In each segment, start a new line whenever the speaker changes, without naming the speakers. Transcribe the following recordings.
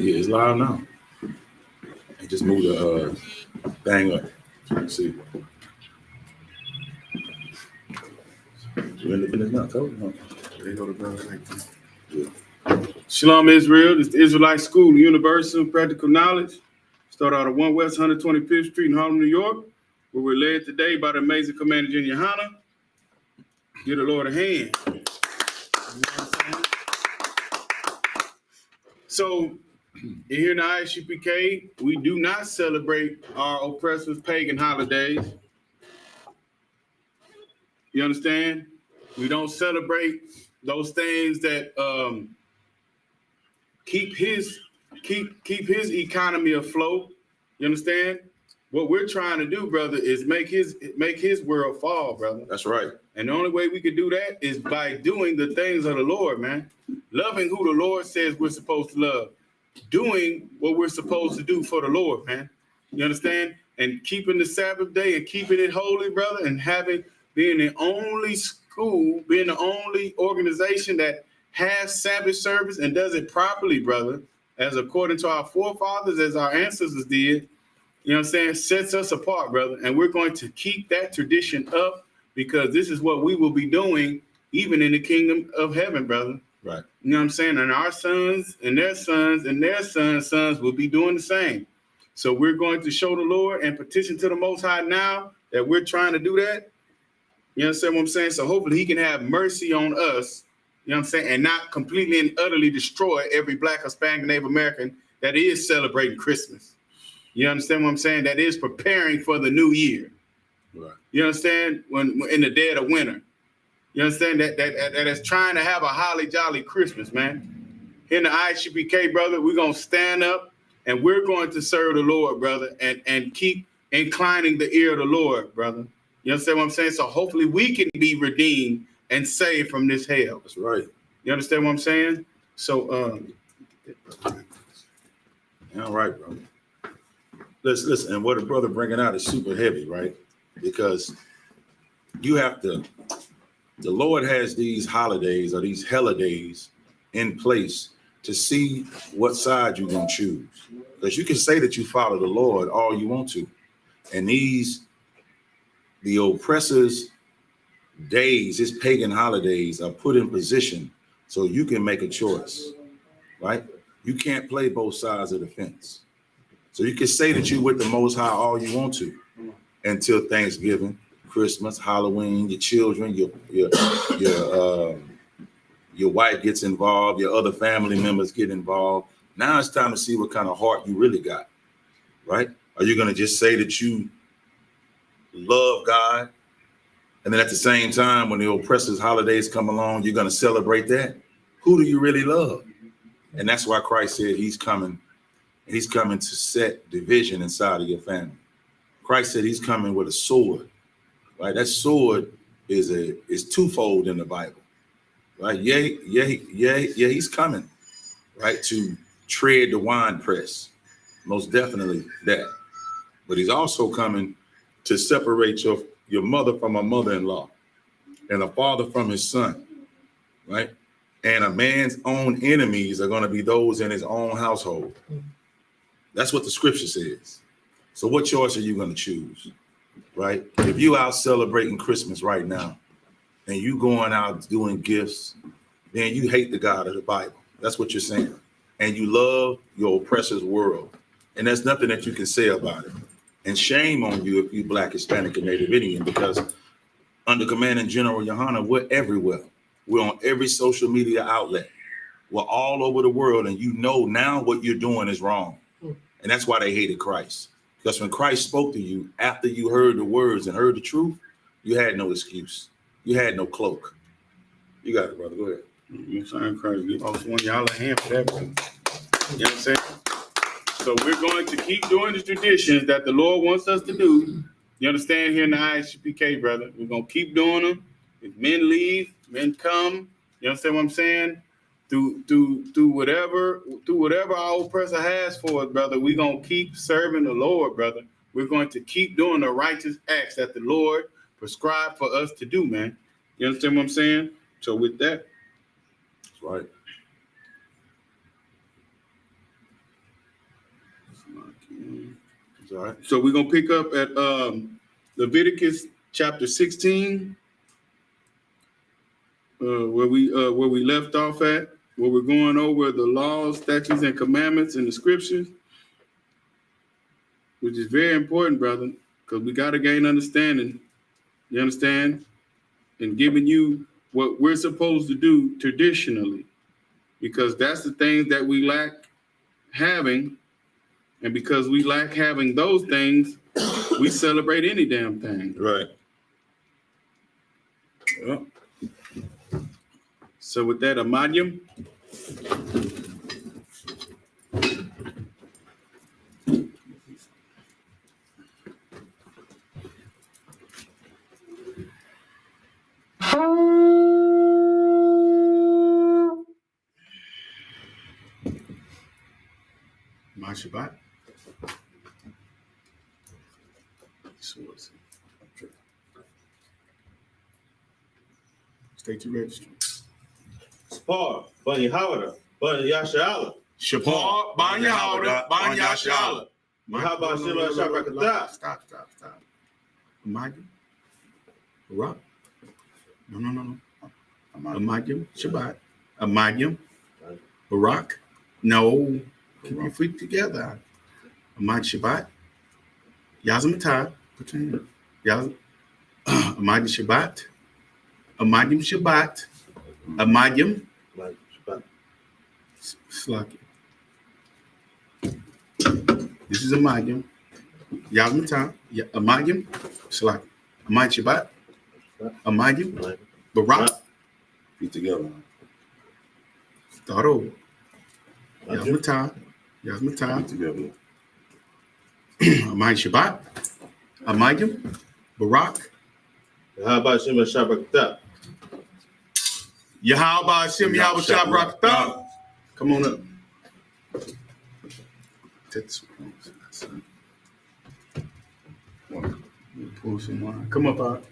Yeah, it's loud now. And just move the thing up. Let's see. Shalom, Israel. This is the Israelite School, the University of Practical Knowledge. Start out at 1 West 125th Street in Harlem, New York, where we're led today by the amazing Commander General YAHANNA. Give the Lord a hand. You know what I'm saying? So, here in the I.S.U.P.K, we do not celebrate our oppressors' pagan holidays. You understand? We don't celebrate those things that keep his economy afloat. You understand? What we're trying to do, brother, is make his world fall, brother. That's right. And the only way we can do that is by doing the things of the Lord, man. Loving who the Lord says we're supposed to love. Doing what we're supposed to do for the Lord, man. You understand? And keeping the Sabbath day and keeping it holy, brother, and being the only school, being the only organization that has Sabbath service and does it properly, brother, as according to our forefathers, as our ancestors did, you know what I'm saying, sets us apart, brother. And we're going to keep that tradition up because this is what we will be doing even in the kingdom of heaven, brother. Right. You know what I'm saying? And our sons and their sons and their sons will be doing the same. So we're going to show the Lord and petition to the Most High now that we're trying to do that. You understand what I'm saying? So hopefully he can have mercy on us, you know what I'm saying, and not completely and utterly destroy every Black, Hispanic, Native American that is celebrating Christmas. You understand what I'm saying? That is preparing for the new year. Right. You understand? When in the dead of winter. You understand that is trying to have a holly jolly Christmas, man. Here in the I.S.U.P.K, brother, we're gonna stand up and we're going to serve the Lord, brother, and keep inclining the ear of the Lord, brother. You understand what I'm saying? So hopefully we can be redeemed and saved from this hell. That's right. You understand what I'm saying? So all right, brother. Listen, and what the brother bringing out is super heavy, right? Because you have to, the Lord has these holidays or these holidays in place to see what side you're going to choose. Because you can say that you follow the Lord all you want to. And the oppressors' days, his pagan holidays are put in position so you can make a choice, right? You can't play both sides of the fence. So you can say that you're with the Most High all you want to until Thanksgiving, Christmas, Halloween, your children, your wife gets involved, your other family members get involved. Now it's time to see what kind of heart you really got, right? Are you going to just say that you love God, and then at the same time, when the oppressors' holidays come along, you're going to celebrate that? Who do you really love? And that's why Christ said he's coming. He's coming to set division inside of your family. Christ said he's coming with a sword, right? That sword is twofold in the Bible, right? Yeah, he's coming, right, to tread the winepress. Most definitely that. But he's also coming to separate your mother from her mother-in-law and a father from his son, right? And a man's own enemies are going to be those in his own household. That's what the scripture says. So what choice are you going to choose, right? If you out celebrating Christmas right now and you going out doing gifts, then you hate the God of the Bible. That's what you're saying. And you love your oppressor's world. And there's nothing that you can say about it. And shame on you if you Black, Hispanic, and Native Indian, because under Commanding General YAHANNA, we're everywhere. We're on every social media outlet. We're all over the world. And you know now what you're doing is wrong. And that's why they hated Christ. Because when Christ spoke to you, after you heard the words and heard the truth, you had no excuse. You had no cloak. You got it, brother. Go ahead. You saying Christ? You also want y'all a hand for that, brother. You know what I'm saying? So we're going to keep doing the traditions that the Lord wants us to do. You understand? Here in the I.S.U.P.K, brother. We're going to keep doing them. If men leave, men come. You understand what I'm saying? Through whatever our oppressor has for us, brother, we're going to keep serving the Lord, brother. We're going to keep doing the righteous acts that the Lord prescribed for us to do, man. You understand what I'm saying? So with that, that's right. All right.
So we're gonna pick up at Leviticus chapter 16, where we left off at, where we're going over the laws, statutes, and commandments in the scriptures, which is very important, brother, because we got to gain understanding. You understand? And giving you what we're supposed to do traditionally, because that's the things that we lack having. And because we lack having those things, we celebrate any damn thing.
Right.
Well, so with that, Amadium. My Shabbat. State your registry.
Spar, Ban Yahawada, Ban Yashala.
Shapar, Ban Yahawada, Ban Yashala.
Mahaba Shima Shabrakata.
Stop. Amadium. Rock. No. Amadium, Shabbat. Amadium. Barak. No. Keep your feet together. Amad Shabbat. Yazamatai. Put your hand. Amadium Shabbat. Amadium Shabbat. Amadium. Slaki. This is Amadium. Yazamatai. Amadium. Slaki. Amadium Shabbat. Amadium. Barak.
Feet together.
Start over. Yazmatai.
Feet together.
Amadium Shabbat. Amadium. Barak.
Mahaba Shima Shabrakata.
Yahweh Hashem Yahweh Shabrakata. Come on up. Take this one. Pour some wine. Come up out.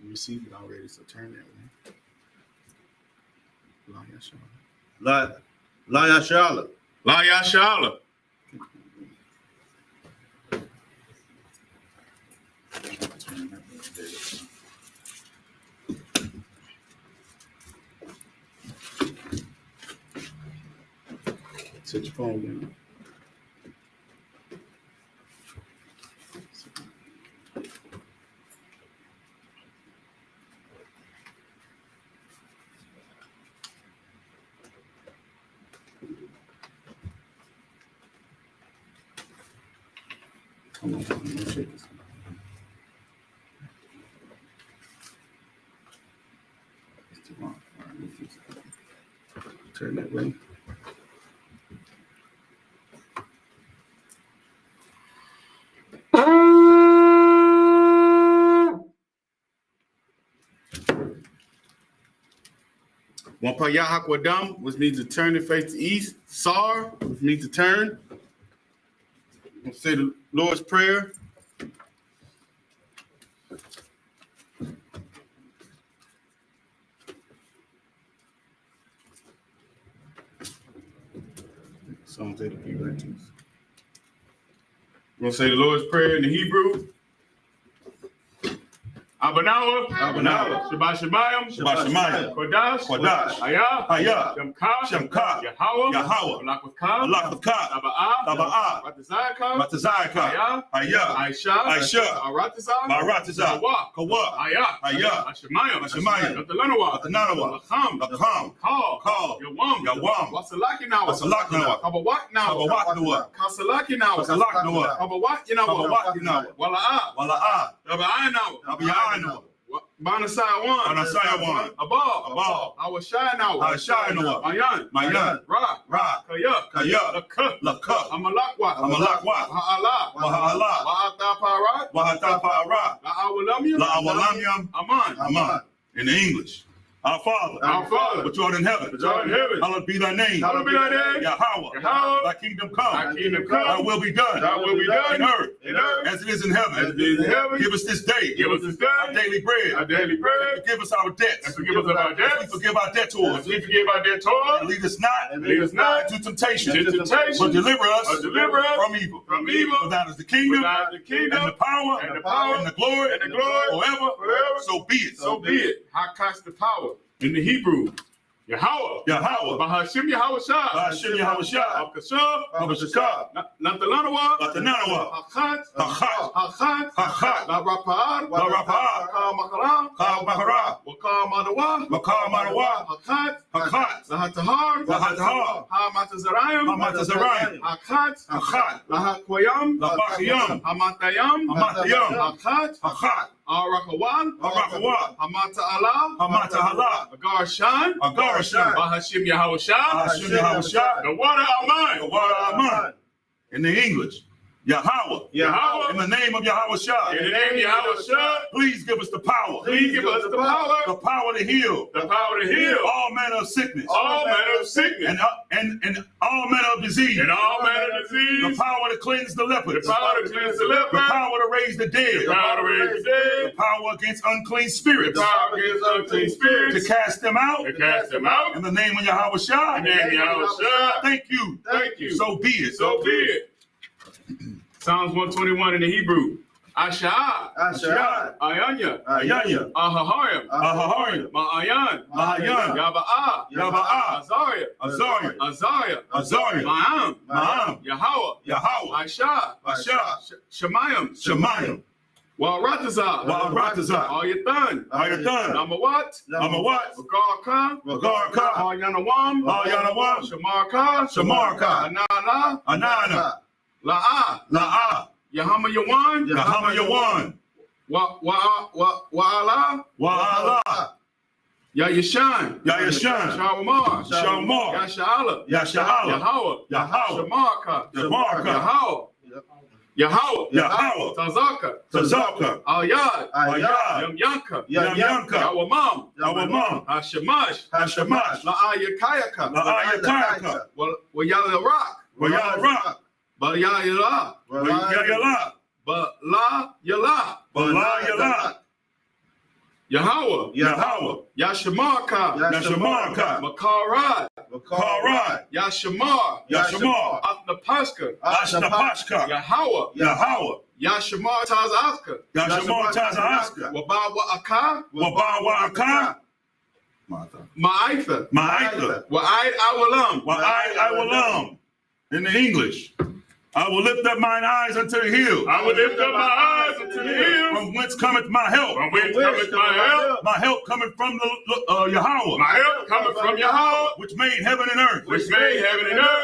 Received it already, so turn that way.
La Yashala.
La Yashala. Set your phone down. Come on, let's shake this. It's too long. All right, let's fix it. Turn that way. One pa Yahakwadam, which means to turn and face the east. Sar, which means to turn. We'll say the Lord's Prayer. Psalms 83, right? We'll say the Lord's Prayer in the Hebrew. Abanawa, Shabbat Shemayim, Kodash, Ayah, Shemka, Yahweh, Malak Taba'ah, Matazayaka, Ayah, Aisha, Aratazah, Kawah, Ayah, Hashemayim, Atananawa, Lakam, Kal, Yawam, Wasalakinawa, Kabawaknawa, Kasalakinawa, Kabawakinawa, Wala'ah, Abiyanawa, Banasai one, Abal, Awashayanawa, Mayan, Ra, Kaya, Laka, Amalakwa, Ha'ala, Wahataparat, La Awalamyam, Aman.
In English. Our Father, which art in heaven, hallowed be thy name. Yahweh, thy kingdom come. Thy will be done. In earth as it is in heaven. Give us this day our daily bread. And forgive us our debts. As we forgive our debtors. And lead us not into temptation. But deliver us from evil. For thine is the kingdom, and the power, and the glory, forever. So be it.
How casts the power in the Hebrew? Yahweh. Bahashim Yahushua.
Abashakah.
Natalanawa. Hachat. La Rapa'ad. Ka Mahara. Waka Manawa. Hachat. La Hatahar. Hamatazarayim. Hachat. La Hakwayam. Hamatayam. Hachat. Arakawan. Hamata Allah. Agarshan. Bahashim Yahushua. The water are mine.
In the English, Yahweh. In the name of Yahushua. Please give us the power. The power to heal. All manner of sickness. And all manner of disease. The power to cleanse the lepers. The power to raise the dead. The power against unclean spirits. To cast them out. In the name of Yahushua. Thank you. So be it.
Psalms 121 in the Hebrew. Asha'ah. Ayanya. Ahahayim. Ma'ayan. Yaba'ah. Azariah. Ma'am. Yahweh. Aisha. Shemayim. Wa'aratazah. Ayatan. Namawat. Wagarka. Yanawam. Shamarka. Anana. La'ah. Yahama Yawan. Wa'ala. Yayashan. Shalmar. Yasha'ala. Yahweh. Yahweh. Tazaka. Ayad. Yamyanka. Yawamam. Hashamash. La'ayakayaka. Wa'yalarak. Balayala. Yahweh. Yashamarka. Makarad. Yashamar. Ashnapashka. Yahweh. Yashamar Tazaska. Wabawa Aka. Ma'aitha. Wa'aid Awalam.
In the English, I will lift up mine eyes unto the hills. From whence cometh my help? My help cometh from the Yahweh. Which made heaven and earth.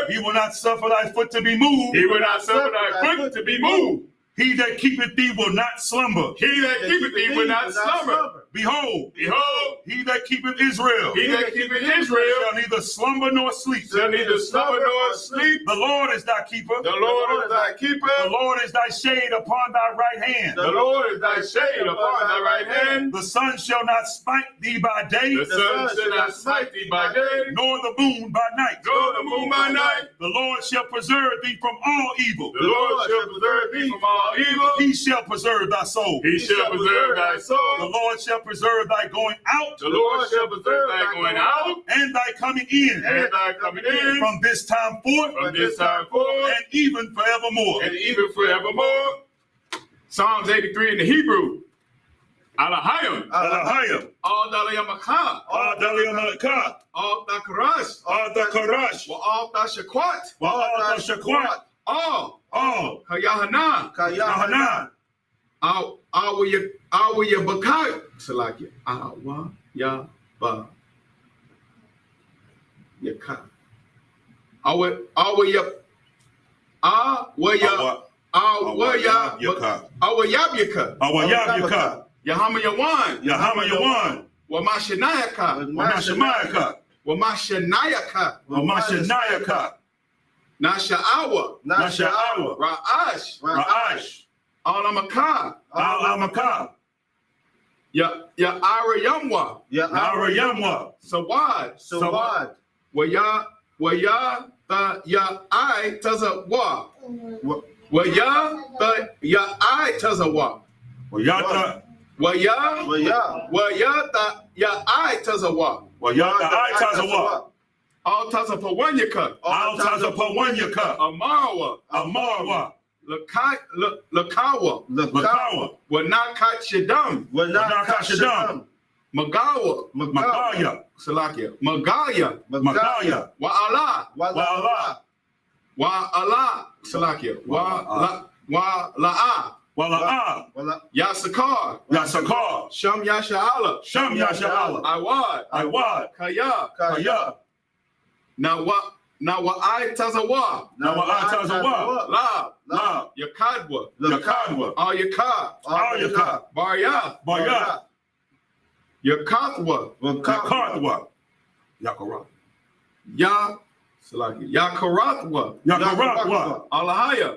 He will not suffer thy foot to be moved. He that keepeth thee will not slumber. Behold, he that keepeth Israel. Shall neither slumber nor sleep. The Lord is thy keeper. The Lord is thy shade upon thy right hand. The sun shall not smite thee by day. Nor the moon by night. The Lord shall preserve thee from all evil. He shall preserve thy soul. The Lord shall preserve thy going out. And thy coming in. From this time forth. And even forevermore.
Psalms 83 in the Hebrew. Alahayim. Al Dalayamaka. Al Dakarash. Wa Al Tashakwat. All. Kayahanna. Our Yabakai. Salaki. Awa ya ba. Yaka. Our Yabyaka. Yahama Yawan. Wamashanayaka. Nasha'awa. Ra'ash. Alamaka. Ya Ira Yamwa.
Yamwa.
Sawad.
Sawad.
Waya ta ya I tazawa. Waya ta ya I tazawa.
Wayata.
Waya ta ya I tazawa.
Wayata I tazawa.
All tazawa one yaka.
All tazawa one yaka. Amarwa.
Lakawa. Wanakat Shadam. Magawa. Salakia. Magaya. Wa'ala. Salakia. Wala'a. Yasakar. Sham Yasha'ala. Iwad. Kaya. Now I tazawa. La. Yakadwa. Al Yakad. Barya. Yakathwa.
Yakara.
Yakaratwa. Alahaya.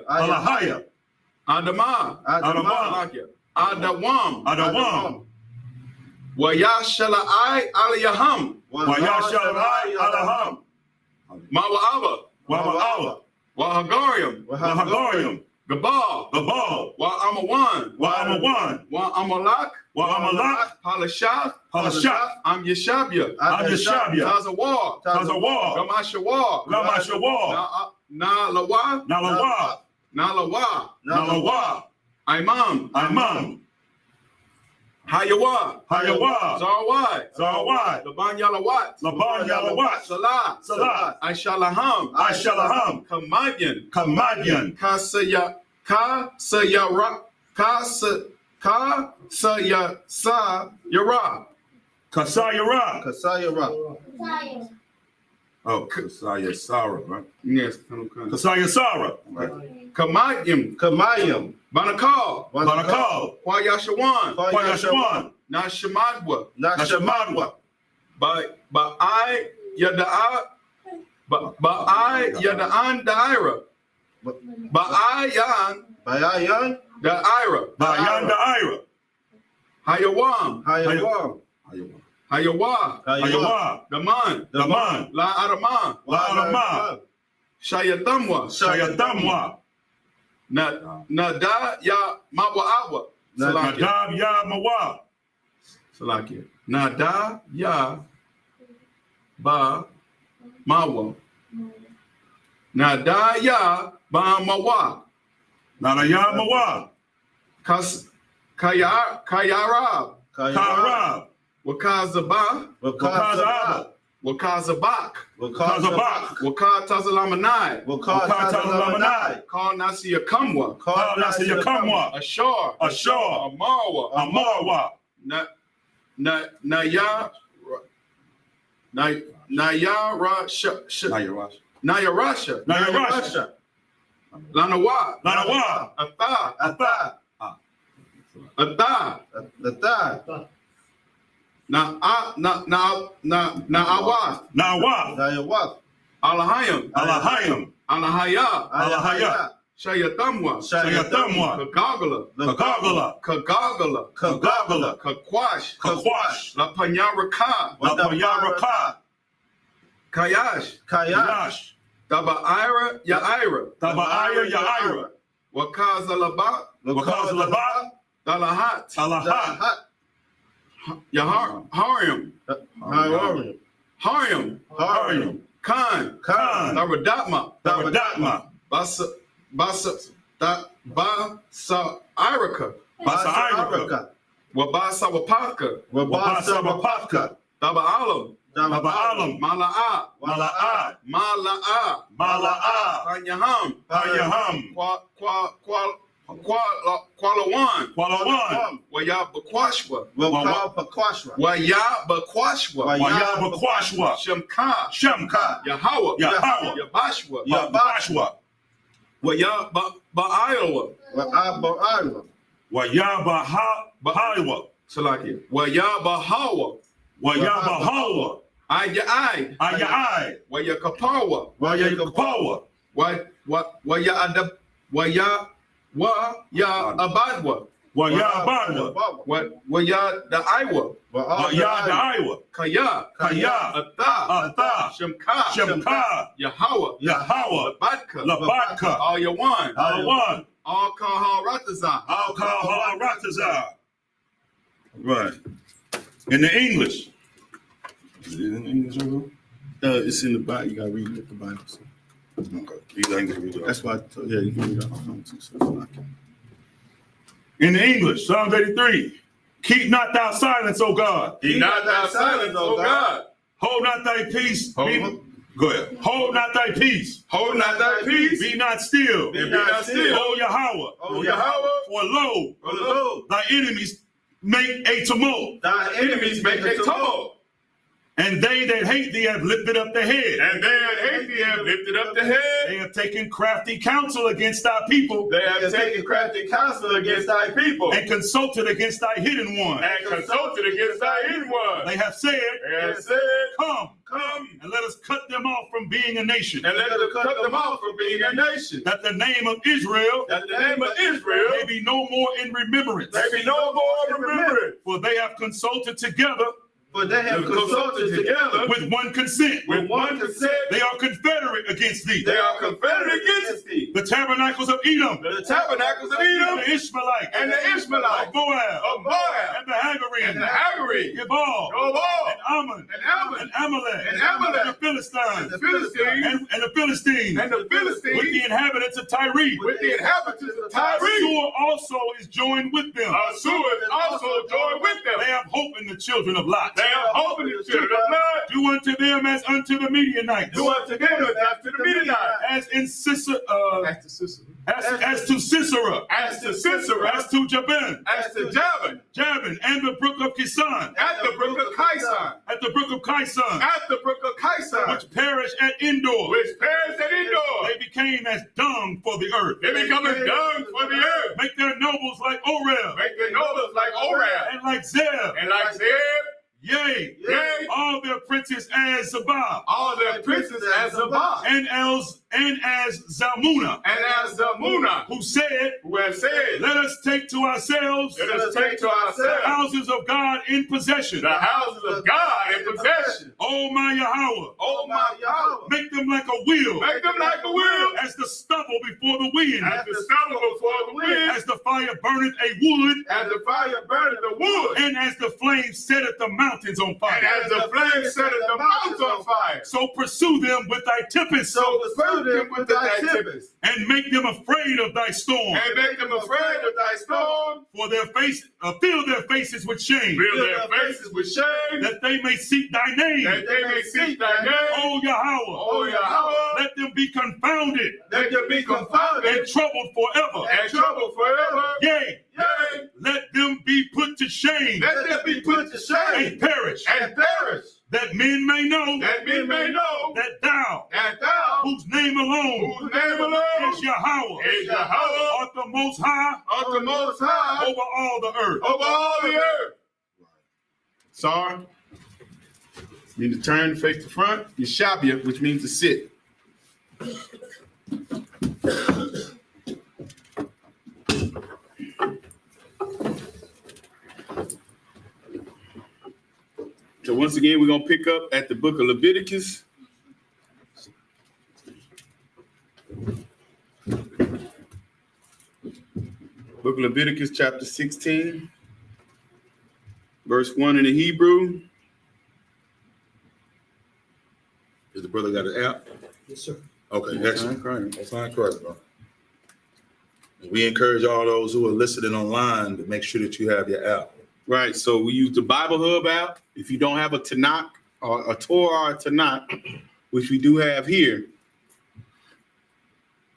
Adama. Adawam. Wayashalai aliyaham.
Alaham.
Mawa'aba. Wahagarium. Gabal. Wa'amawan. Wa'amalak. Palashaf. Am Yeshabia. Tazawar. Gamashawar. Nalawa. Imam. Hayawa. Zarwai. Laban Yalawat. Salah. I.S.H.A.L.A.M. Kamadian.
Kasayara. Oh, Kasaya Sarah, right?
Yes.
Kasaya Sarah. Right.
Kamayim. Banakal.
Yashawan.
Nashamadwa. But I Yada'an Da'ira. Bayan Da'ira. Hayawa. Daman. La Araman. Shayatamwa. Nada ya Mawa'awa.
Nadab ya Mawa.
Salakia. Nada ya ba mawa. Nada ya ba mawa.
Nadaya Mawa.
Kayarab. Wakazaba. Wakazabak. Wakatazalamani. Call Nasiya Kamwa. Ashar. Amarwa. Nayarasha. Lanawa. Atha. Na'awa. Alahayam. Alahaya. Shayatamwa. Kagagala. Kakwash. La Panyaraka. Kayash. Tabaira Yaira. Wakazalaba. Talahat. Harim. Khan. Taraddatma. Basa Iraka. Wabasa Wapaka. Taba Alam. Mala'a. Panyaham. Kualawan. Wayabakwashwa. Shemka. Yahweh. Yabashwa.
Wayabahawa.
Salakia. Wayabahawa. Ayai. Wayakapawa. Waya Abadwa.
Wayabadwa.
What y'all the Iowa.
Wayadaiwa.
Kaya.
Kaya. Atha.
Shemka.
Shemka.
Yahweh.
Yahweh. Labadka.
All Yawan.
Alawan.
All Kahal Ratazah.
Alcohol Ratazar. Right. In the English. Is it in English?
It's in the Bible. You gotta read what the Bible says.
Okay. You can read it.
That's why you can read it off phone too. So
In the English, Psalms 83. Keep not thou silence, O God.
Keep not thy silence, O God.
Hold not thy peace.
Hold-
Go ahead. Hold not thy peace.
hold not thy peace.
Be not still.
Be not still.
O Yahweh.
O Yahweh.
For lo,
For lo,
thy enemies make a tumult,
thy enemies make a tumult.
and they that hate thee have lifted up the head.
And they that hate thee have lifted up the head.
They have taken crafty counsel against thy people,
They have taken crafty counsel against thy people.
and consulted against thy hidden one.
And consulted against thy hidden one.
They have said,
They have said,
Come,
come,
and let us cut them off from being a nation,
and let us cut them off from being a nation.
that the name of Israel
That the name of Israel
may be no more in remembrance.
may be no more remembered.
For they have consulted together
For they have consulted together
with one consent.
With one consent,
They are confederate against thee.
they are confederate against thee.
The tabernacles of Edom,
The tabernacles of Edom
the Ishmaelites,
and the
of
Ishmaelites
Moab,
of Moab
and the Hagarim,
and the Hagari,
Gebal,
Gobal,
and Ammon,
and Ammon,
and Amalek,
and Amalek,
and the Philistines,
the Philistines,
and the Philistines,
and the
with the
Philistines,
inhabitants of Tyre.
with the inhabitants of Tyre.
Assur also is joined with them.
Assur is also joined with them.
They have hope in the children of Lot.
They have hope in the children of God.
Do unto them as unto the Midianites,
Do unto them as after the Midianites.
as in Sisera,
As to Sisera.
as to Sisera,
As to Sisera.
as to Jabin,
As to Jabin.
Jabin, and the brook of Kisan,
At the brook of Kaisan.
at the brook of Kisan,
At the brook of Kaisan.
which perish at Endor.
Which perished at Endor.
They became as dung for the earth.
They become as dung for the earth.
Make their nobles like Orel,
Make their nobles like Orab.
and like Zeb,
And like Zeb.
yea,
Yea.
all their princes as Zabah,
All their princes as Zabah.
and as Zalmunna,
And as Zamuna.
who said,
Who has said,
Let us take to ourselves
let us take to
the
ourselves
houses of God in possession.
the houses of God in possession.
O my Yahweh,
Oh my Yahweh.
make them like a wheel,
Make them like a wheel.
as the stubble before the wind,
As the stubble before the wind.
as the fire burneth a wood,
As the fire burneth the wood.
and as the flame setteth the mountains on
And
fire.
as the flame setteth the mountains on fire.
So pursue them with thy tempest,
So pursue them with thy tempest.
and make them afraid of thy storm.
And make them afraid of thy storm.
For their face, fill their faces with shame,
Fill their faces with shame.
that they may seek thy name.
That they may seek thy name.
O Yahweh,
O Yahweh.
let them be confounded
Let them be confounded
and troubled forever.
and troubled forever.
Yea,
Yea.
let them be put to shame
Let them be put to shame
and perish,
and perish.
that men may know
That men may know
that thou,
that thou,
whose name alone
whose name alone
is Yahweh,
is Yahweh,
art the most high
art the most high
over all the earth.
over all the earth. Sorry. You need to turn face to front. YAHANNA, which means to sit. So once again, we're going to pick up at the book of Leviticus. Book of Leviticus chapter 16, verse 1 in the Hebrew.
Is the brother got an app?
Yes, sir.
Okay, excellent.
Right.
That's not correct, bro. We encourage all those who are listening online to make sure that you have your app.
Right. So we use the Bible Hub app. If you don't have a Tanakh or a Torah or a Tanakh, which we do have here.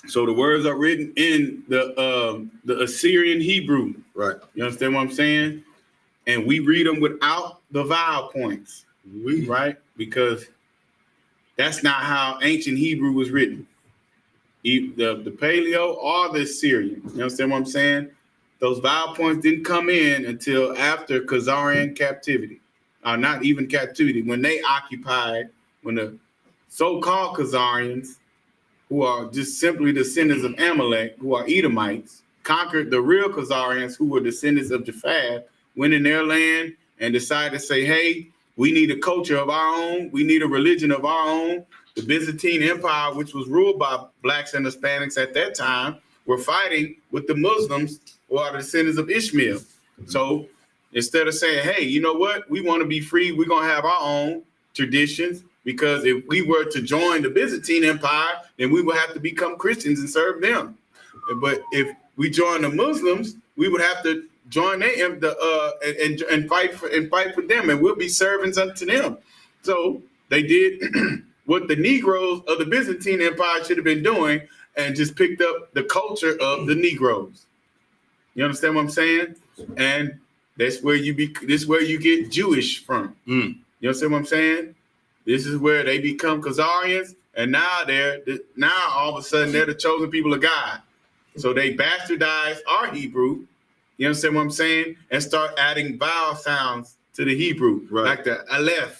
So the words are written in the Assyrian Hebrew.
Right.
You understand what I'm saying? And we read them without the vowel points. Right? Because that's not how ancient Hebrew was written. The Paleo or the Assyrian. You understand what I'm saying? Those vowel points didn't come in until after Khazarian captivity. Not even captivity. When they occupied, when the so-called Khazarians, who are just simply descendants of Amalek, who are Edomites, conquered the real Khazarians, who were descendants of Japheth, went in their land and decided to say, hey, we need a culture of our own. We need a religion of our own. The Byzantine Empire, which was ruled by blacks and Hispanics at that time, were fighting with the Muslims, who are the descendants of Ishmael. So instead of saying, hey, you know what? We want to be free. We're going to have our own traditions, because if we were to join the Byzantine Empire, then we would have to become Christians and serve them. But if we join the Muslims, we would have to join them and fight for them, and we'll be servants unto them. So they did what the Negroes of the Byzantine Empire should have been doing, and just picked up the culture of the Negroes. You understand what I'm saying? And that's where this is where you get Jewish from. You understand what I'm saying? This is where they become Khazarians, and now all of a sudden they're the chosen people of God. So they bastardize our Hebrew. You understand what I'm saying? And start adding vowel sounds to the Hebrew, like the aleph.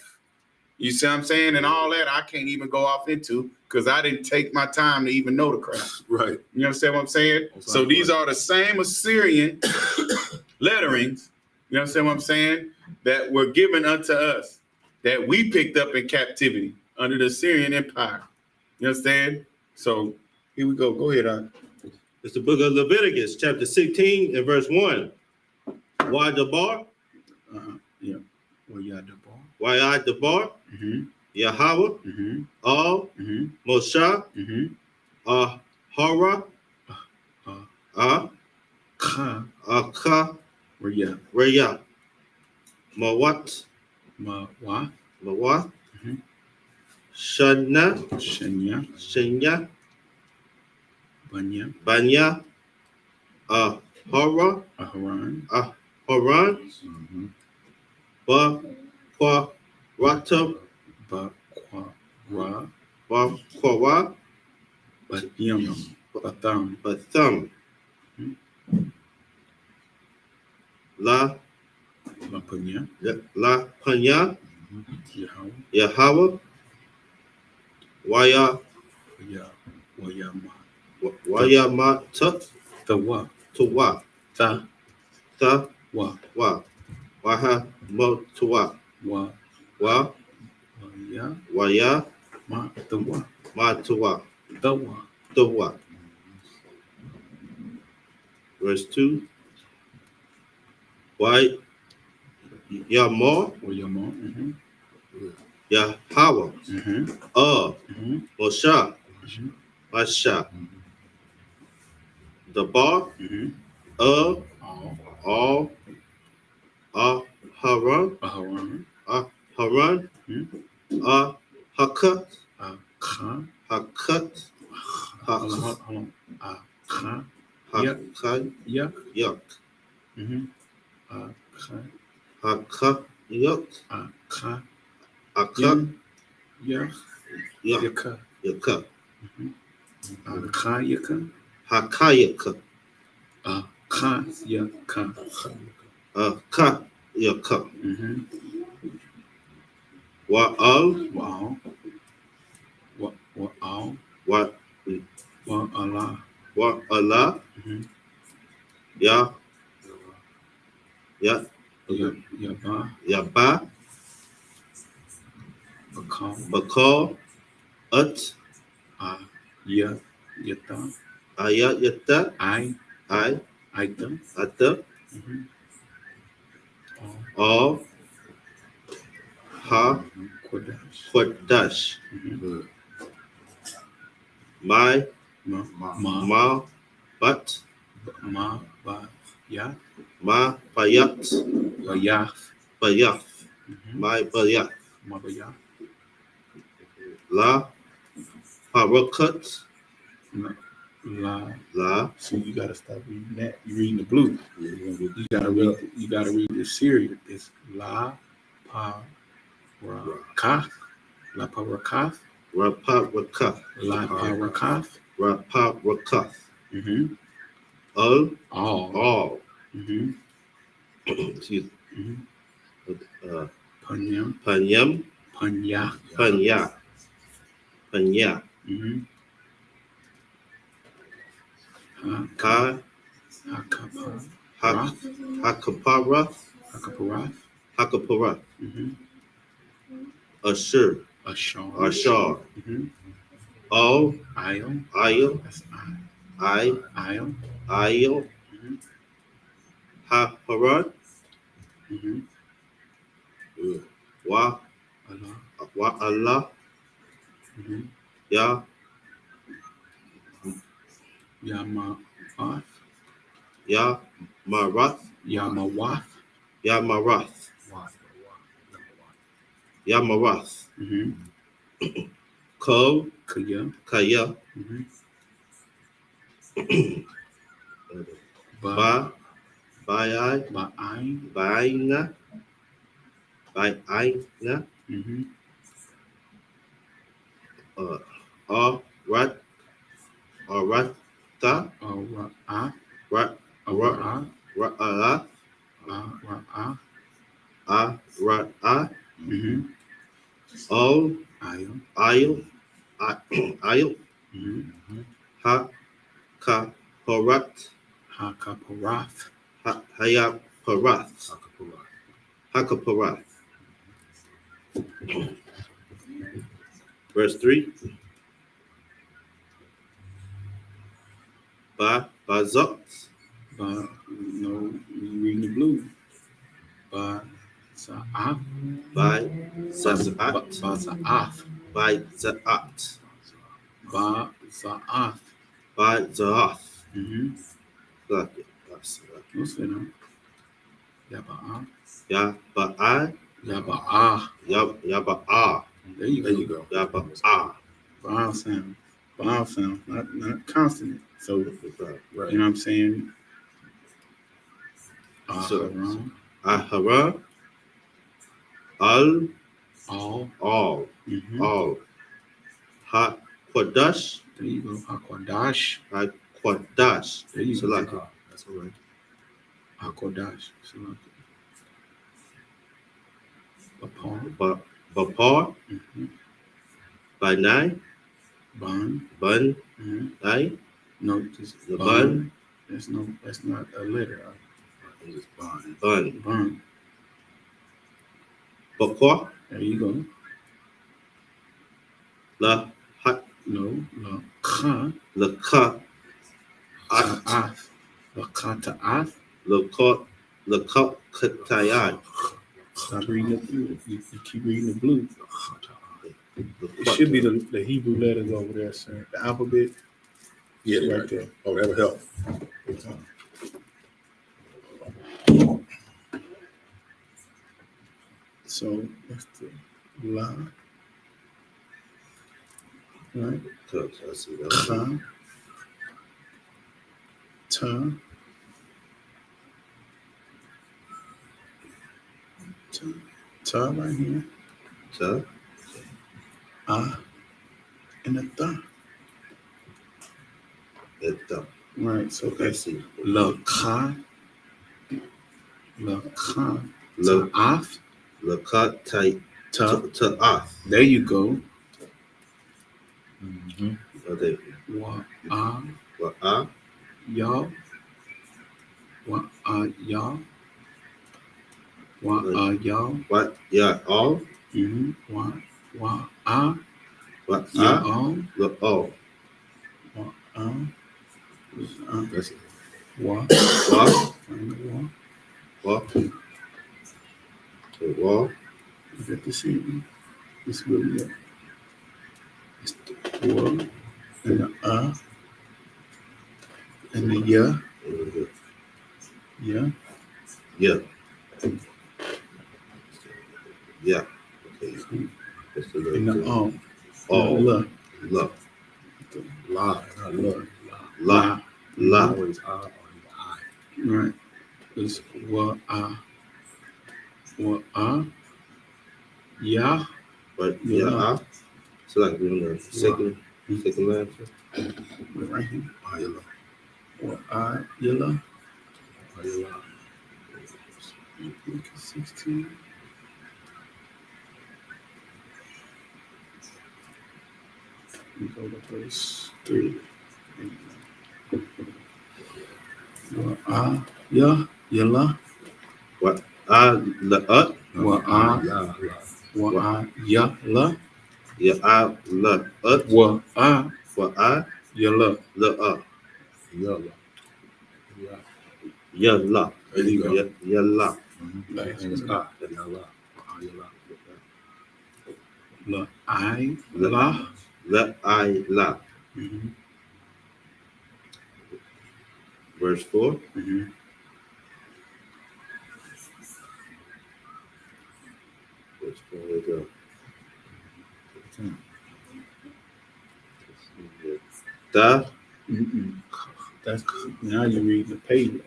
You see what I'm saying? And all that I can't even go off into, because I didn't take my time to even know the crap. Right. You understand what I'm saying? So these are the same Assyrian letterings, you understand what I'm saying, that were given unto us, that we picked up in captivity under the Assyrian Empire. You understand? So here we go. Go ahead,
It's the book of Leviticus, chapter 16 and verse 1. Wadabar,
yeah. Wadabar.
Wadabar, Yahweh, Al, Moshe, Hara, Ka, Raya, Mawat, Shanya, Banya, Hara, Haran, Ba-Kwa-Rata, Ba-Kwa-Ra, Batham, La Panya, Yahweh, Wayamata, Tawa, Waha Motua, Waya Matua, Tawa. Verse 2. Why Yamor, Yahweh, Moshe, Masha, the bar, all, Haran, Hakat, Yak, Allah, Yaba, Bakal, Ut, Ayat, Ata, All, Ha, Kodash, My, Ma, Bat, Ma, Bayat, Bayat, My Bayat, La, Harakat, La.
So you gotta stop reading that. You're reading the blue. You gotta read the Syrian. It's La Parakath. La Parakath.
Rapawakath,
La Parakath.
Rapawakath, all. Excuse me. Panyam, Panya. Ka, Hakaparath. Hakaparath. Ashur. Ashar. All. Ayil. Ayil. Haparad. Wa Allah. Ya Marath. Yamarath. Ko. Kaya. Ba. Baina. Arata. Ra'ala. Ara'a. All. Ayil. Hakaparat. Hakaparat. Verse 3. Bazot.
No, you reading the blue. Za'af.
Za'at. Za'ath.
What's that?
Yaba'a.
There you go.
Yaba'a.
Vowel sound. Not consonant. So, you know what I'm saying?
Ahara. All. Hakwadash.
There you go. Hakwadash. There you go.
That's all right.
Hakwadash.
Bapar. Banai. Bun. Nai.
No, just
The
bun. That's not a letter.
It's bond.
Bun.
Bakwa.
There you go.
La
Ka.
ka.
Ta'ath. La ka ta'ath.
Katayan.
Stop reading the blue. You keep reading the blue. It should be the Hebrew letters over there, sir. The alphabet.
Yeah,
right there.
Oh, that would help.
So that's the la. Right. Ka. Ta right here. And a tha. Right. So that's la ka. Ta'af.
Ta'af.
There you go.
Wa'ah.
Y'all.
What? Yeah. All.
Wa'ah.
That's it.
Wall. You got to see me. This is where we at. It's the wa and the and the ya.
Yeah. Okay.
And the
La.
Always I. Right. It's wa'ah. Yeah.
But yeah. So like we're on the second line.
Right here.
Ayala.
Yellow. 16. We go to verse 3. Ya, Yalla,
Wa a la ut.
Wa Ya La,
Ya a la ut.
Wa
Wa a
Yalla.
la a.
Yeah.
Ya la.
There you go.
Ya la.
And it's ah. Yeah, la.
La, I, La.
La I la.
Mhm,
Verse 4.
mhm.
Verse 4 we go. Da
Mm-mm. That's now you read the page.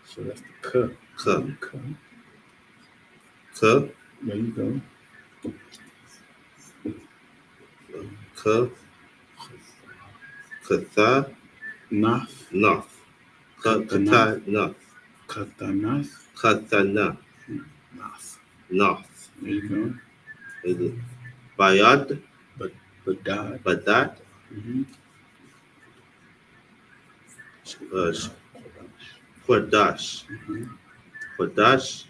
So that's the cut.
ka
Cut.
ka
There you go.
ka katha
Nath,
nath. Katha nath.
Katanath,
Kathana
Nath.
nath.
There you go.
Is it Bayad
Badad.
Badat
Mm-hmm.
Quadash
Mm-hmm.
Quadash.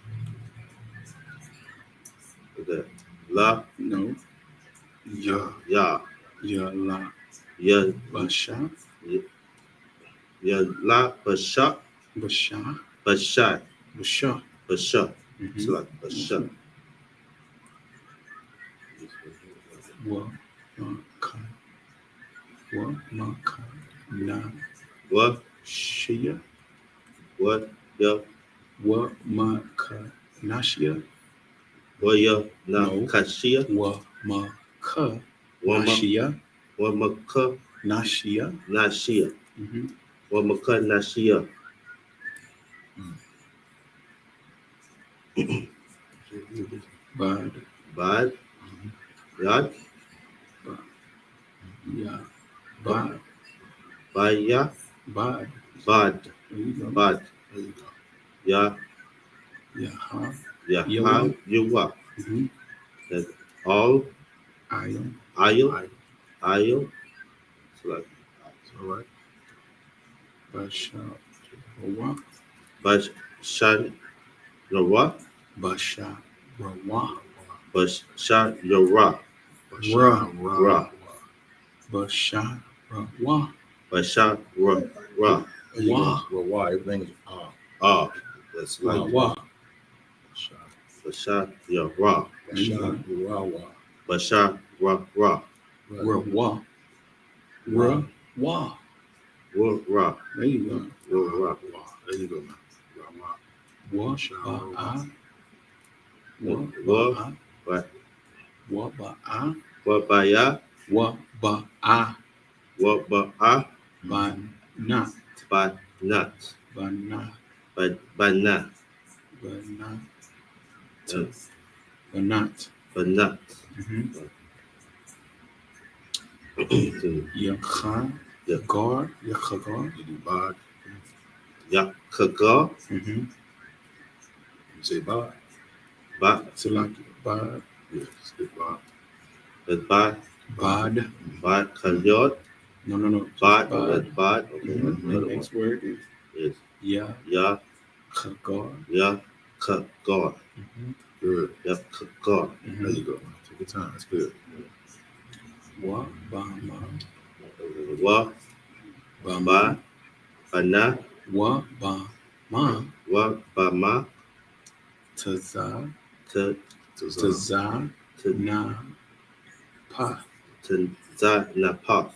The la
No. Ya,
ya
Ya La,
ya
Basha,
ya la basha
Basha,
basha
Basha.
basha. It's
Mm-hmm.
like basha.
Wa, Ma, Ka, Wa, Ma, Ka, Na,
What
Shia,
what ya
Wa, Ma, Ka, Nashia,
what ya na
No.
kashia
Wa, Ma, Ka,
Wama
Nashia,
Wamaka
Nashia.
Nashia
Mm-hmm.
Wamaka Nashia.
Bad,
Bad Yad
Ya, Bad,
Baya
Bad.
Bad
There you go.
Bad Ya
Yaha,
Yaha
Yawa.
Yuwa.
Mm-hmm.
That all
Ayo,
Ayo. So like
All right.
Basha, Rawa,
Bashan Yora
Basha, Rawa,
Bashan Yora Ra
Basha, Rawa,
Bashan Ra Ra.
There you
Wah.
go. Well, why? Everything is
Ah. That's like
Wa,
Bashan Yora Bashan Ra Ra
Rawa, Rawa.
Ra
There you go.
Ra.
There you go, man.
Wa, Ba'a, Wa,
Wa
Ba'a,
Ba
Wa, Ba'a,
Wa Baya
Wa, Ba'a,
Wa Ba'a
Banat,
Banat
Banat,
Banat
Banat, Banat.
Banat.
Yakha, Yagar, Yakhagar.
Bad.
Yakaga
You say bad.
Ba
So like Bad,
Yes. It's bad.
Ba
Bad.
Ba Kayot
No.
Bad
Bad.
Bad. Okay,
The
another one
next word is
is
Ya,
Ya
Khagar.
Yakaga
Good.
Yakaga
There you go. Take your time. That's good.
Wa, Bama,
Wa Ba Bana
Wa, Bama,
Wa Bama
Taza,
Tazan.
Taza, Na, Pa.
Tanzanapa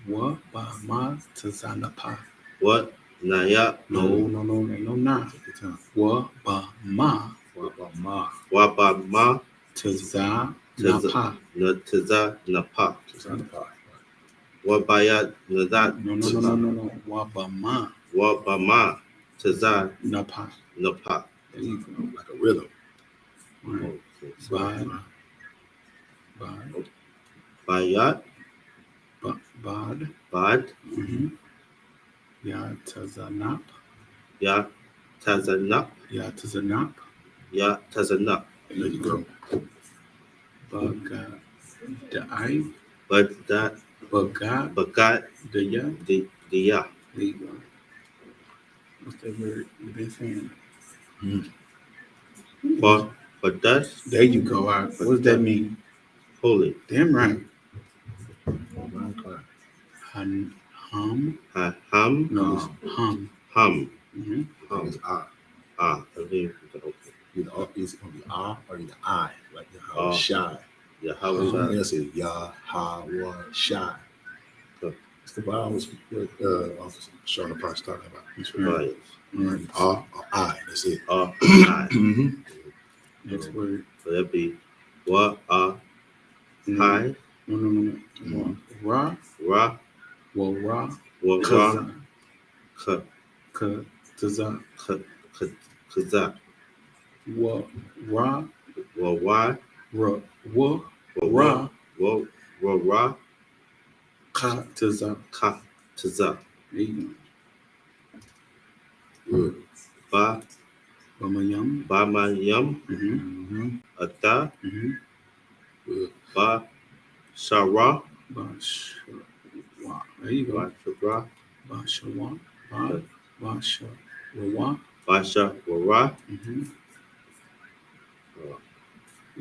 Wa, Bama, Taza, Na, Pa.
What Naya
No, Na.
Take your time.
Wa, Bama,
Wabama
Taza, Na, Pa.
Natazanapa
Tazanapa.
Wabaya Nazat
No. Wa, Bama,
Wabama Tazanapa.
Na, Pa. There you go.
Like a rhythm.
Right. Bad.
Bayat
Bad.
Bad
Ya, Tazanap.
Ya Tazanap
Ya, Tazanap.
Ya Tazanap.
There you go.
Bagadai.
But that
Bagad.
Bagat
Daya.
the Ya
There you go. What's that word you've been saying?
For thus
There you go. What does that mean?
holy.
Damn right.
Okay.
Hum.
Hum.
No, hum.
Hum.
Mm-hmm.
It's I.
Okay.
It's gonna be I or either I, like
Ah.
Shy.
Yahweh Shai.
Else is Yahweh Shy. It's the vowels Officer Sean the Price talking about.
That's right.
Right.
Or I. That's it.
I.
Mm-hmm.
Next word.
So that'd be wa hi
No. Ra.
ra
Well, Ra.
wa ra ka
Taza.
kaza
Wa. Ra.
wa wa
Ra. Wa.
wa
Ra.
wa ra
Ka. Taza.
ka taza
There you
Good.
ba
go. Bamayam.
ba ma yam
Mm-hmm.
ata
Mm-hmm.
Good.
ba shara
Bashawa. There you go.
ba shara
Bashawa. Bashawa.
ba sha wa ra
Mm-hmm.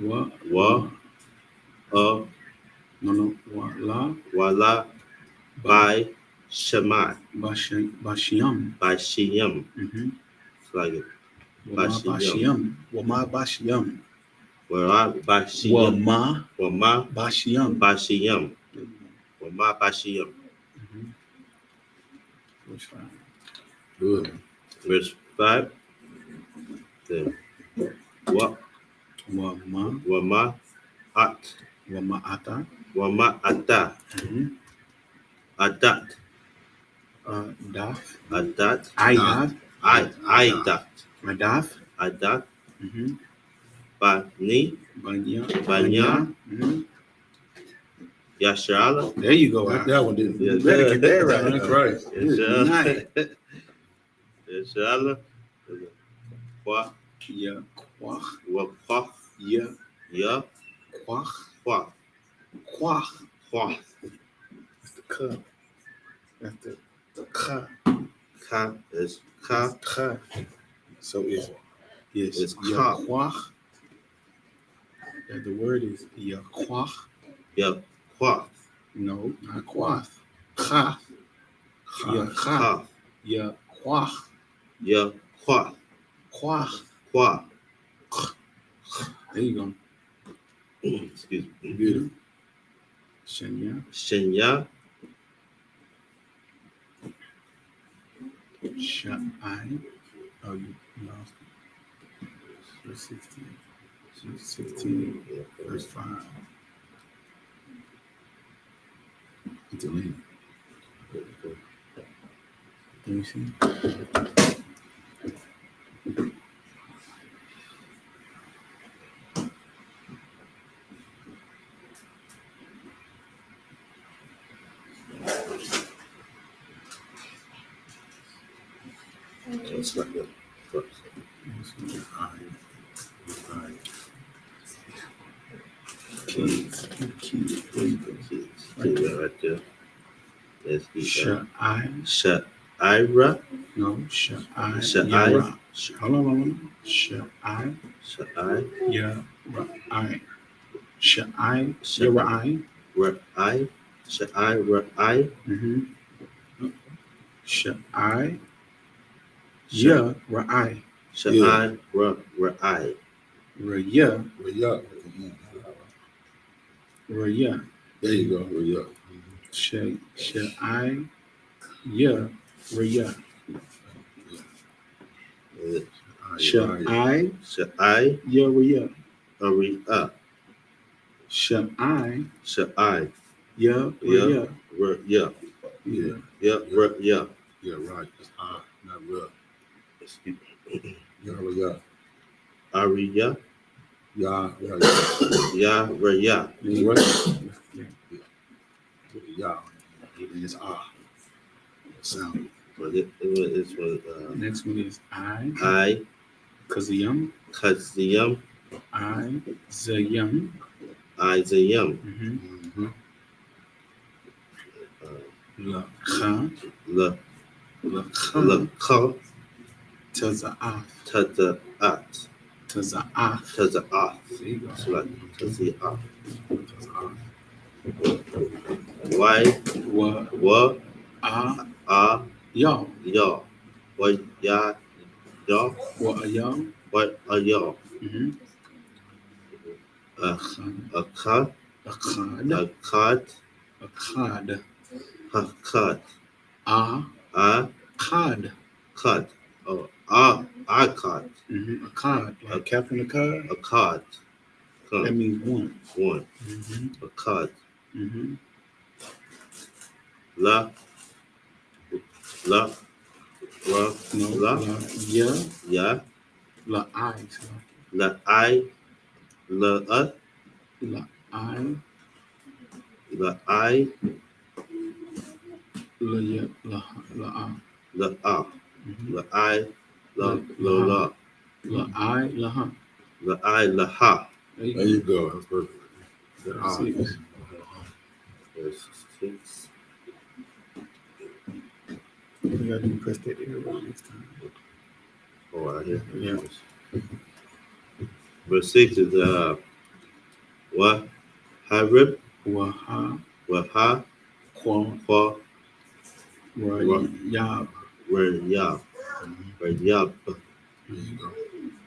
wa
No. Wa
la by Shemai
Bashiam.
by Shiyam.
Mm-hmm.
It's like
Bashiam. Wama Bashiam.
where I by Shiyam.
Wama Bashiam.
By Shiyam. Wama by Shiyam.
Mm-hmm. Verse 5.
Good.
Verse 5. Then what
Wama
at
Ata.
Wama ata
Mm-hmm.
adat
Daf.
adat
Idaf.
adat
Adaf. Mm-hmm.
bani
Banya.
Banya.
Mm-hmm.
Yashala.
There you go.
That one didn't.
Yeah,
You better get that right.
That's right.
Good night.
Yashala. Kwa
Yeah. Quach.
wa kwa
Yeah.
ya
Quach.
kwa
Quach.
kwa
That's the ka. That's the ka.
ka is ka
Ka. So it's
It's
yeah.
ka.
Quach. Yeah, the word is yeah. Quach.
ya kwa
No, not quach. Ka. Yeah. Ka.
ka
Yeah. Quach.
ya kwa
Quach.
kwa.
There you go.
Excuse me.
Beautiful. Shenya.
Shenya
Sha'ai. Oh, you lost it. Verse 16. Verse 16. Verse 5.
It's a lead.
Let me see.
It's like that. First.
Kids.
right there. Let's be
Sha'ai.
Sha'ira.
No, Sha'ai.
Sha'ai.
Yara. Hold on. Sha'ai.
Sha'ai.
Yara'ai. Sha'ai.
Sha'ai.
Yara'ai.
Ra'ai. Sha'ai. Ra'ai.
Mm-hmm. Sha'ai. Yara'ai.
Sha'ai. Ra'ai.
Raya.
Raya.
Raya.
There you go. Raya.
Sha'ai. Ya. Raya. Sha'ai.
Sha'ai.
Ya. Raya.
Ari'a.
Sha'ai.
Sha'ai.
Ya.
Ya.
Raya.
Ya.
Yeah.
Ya. Ya.
Yeah, right. It's I, not Ra.
Excuse me.
Yeah, Raya.
Ariya.
Yeah.
Ya. Raya.
It's right. Yeah. It's I. Sound.
But it's
Next one is I.
I.
Kaziyam.
Kaziyam.
I. Zayam.
Isayam.
Mm-hmm.
La.
Kha.
La.
Kha.
La. Ka.
Taza'ath.
Taza'at.
Taza'ath.
Taza'ath.
There you go.
That's right. Taza'ath.
Taza'ath.
Why?
Wa
Wa?
a
Ah?
y'all.
Y'all. What? Ya? Y'all?
Wa a y'all.
What are y'all?
Mm-hmm.
A cut?
Akkad.
A cut?
Akkad.
A cut?
A
A
cod.
cut? Oh, I cut.
Mm-hmm. Akkad. Like Captain Akkad.
A cut.
That means one.
One.
Mm-hmm.
A cut.
Mm-hmm.
La. La. La.
No.
La.
La ya.
Ya.
La I.
La I. La
La I.
La I.
La ya. La I.
La A.
Mm-hmm.
La I. La La.
La I. La ha.
La I. La Ha.
There
There you go. That's perfect. The ah.
Six.
There's 6.
We gotta do press that arrow next time.
Oh, right here.
Yeah.
Verse 6 is what? Harib.
Waha.
Waha.
Kwa.
Kwa.
Yab.
Rayab. Rayab.
There you go.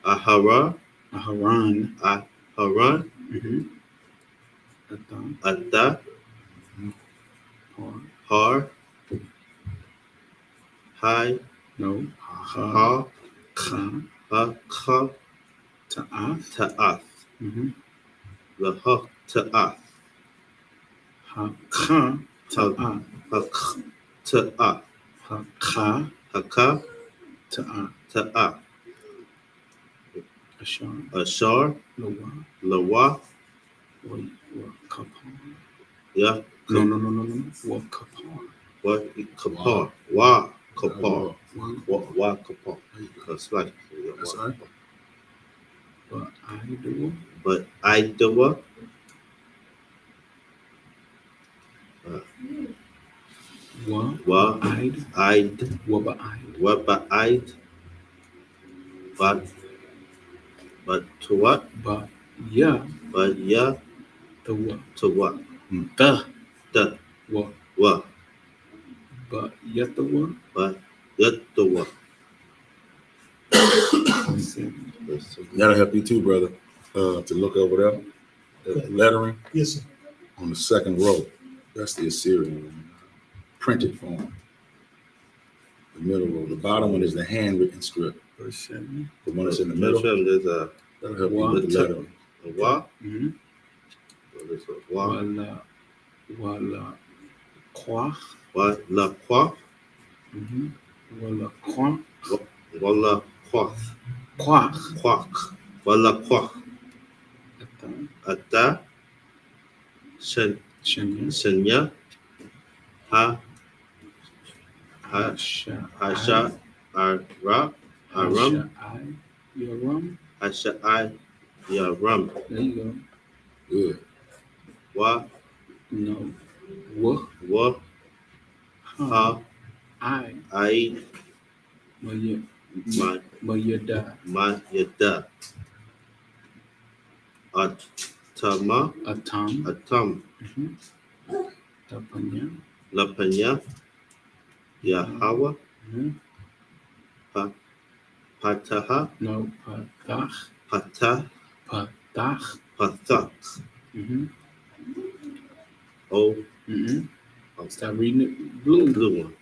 Ahara.
Aharon.
Aharan.
Mm-hmm. Atam.
Atta.
Par.
Har. Hai.
No.
Ha.
Kha.
Ha. Ka.
Ta'ath.
Ta'ath.
Mm-hmm.
Laha. Ta'ath.
Ha. Kha. Ta'ath.
Ha. Ta'ath.
Ha. Kha.
Haka.
Ta'ath.
Ta'ath.
Ashar.
Ashar.
Lawa.
Lawa.
Wa kapar.
Ya.
No. Wa kapar.
Wa. Kapar. Wa. Kapar. Wa. Kapar.
There you go.
That's right.
That's right.
But I do.
But I do
Wa. I'd.
I'd
Wa ba'id.
what I'd but to what?
But yeah.
But yeah
The wa.
to what?
The.
The
Wa.
what?
But yet the wa.
But yet the what?
That'll help you too, brother, to look over there. The lettering
Yes, sir.
on the second row. That's the Assyrian printed form. The middle row. The bottom one is the handwritten script.
Verse 7.
The one that's in the middle,
There's a
that'll help you
Wa.
with the lettering.
what?
Mm-hmm.
There's a what?
Wala. Kwa.
What? La qua?
Mm-hmm. Wala kwa.
Walla qua?
Kwa.
Quack. Walla qua?
Atam.
Ata? Shenya?
Shanya.
Ha?
Hasha.
Hasha? Ara? Aram?
Hasha. I. Yaram.
Hasha? I? Yaram?
There you go.
Good.
Wa?
No. Wa.
Wa? Ha?
I.
I?
Maya.
Ma?
Mayada.
Ma? Yada? Atama?
Atam.
Atam?
Mm-hmm. Tapanya.
Lapanya? Yahweh?
Mm-hmm.
Pataha?
No. Patach.
Patah?
Patach.
Pathak?
Mm-hmm.
Oh,
Mm-hmm. Stop reading it blue.
blue one.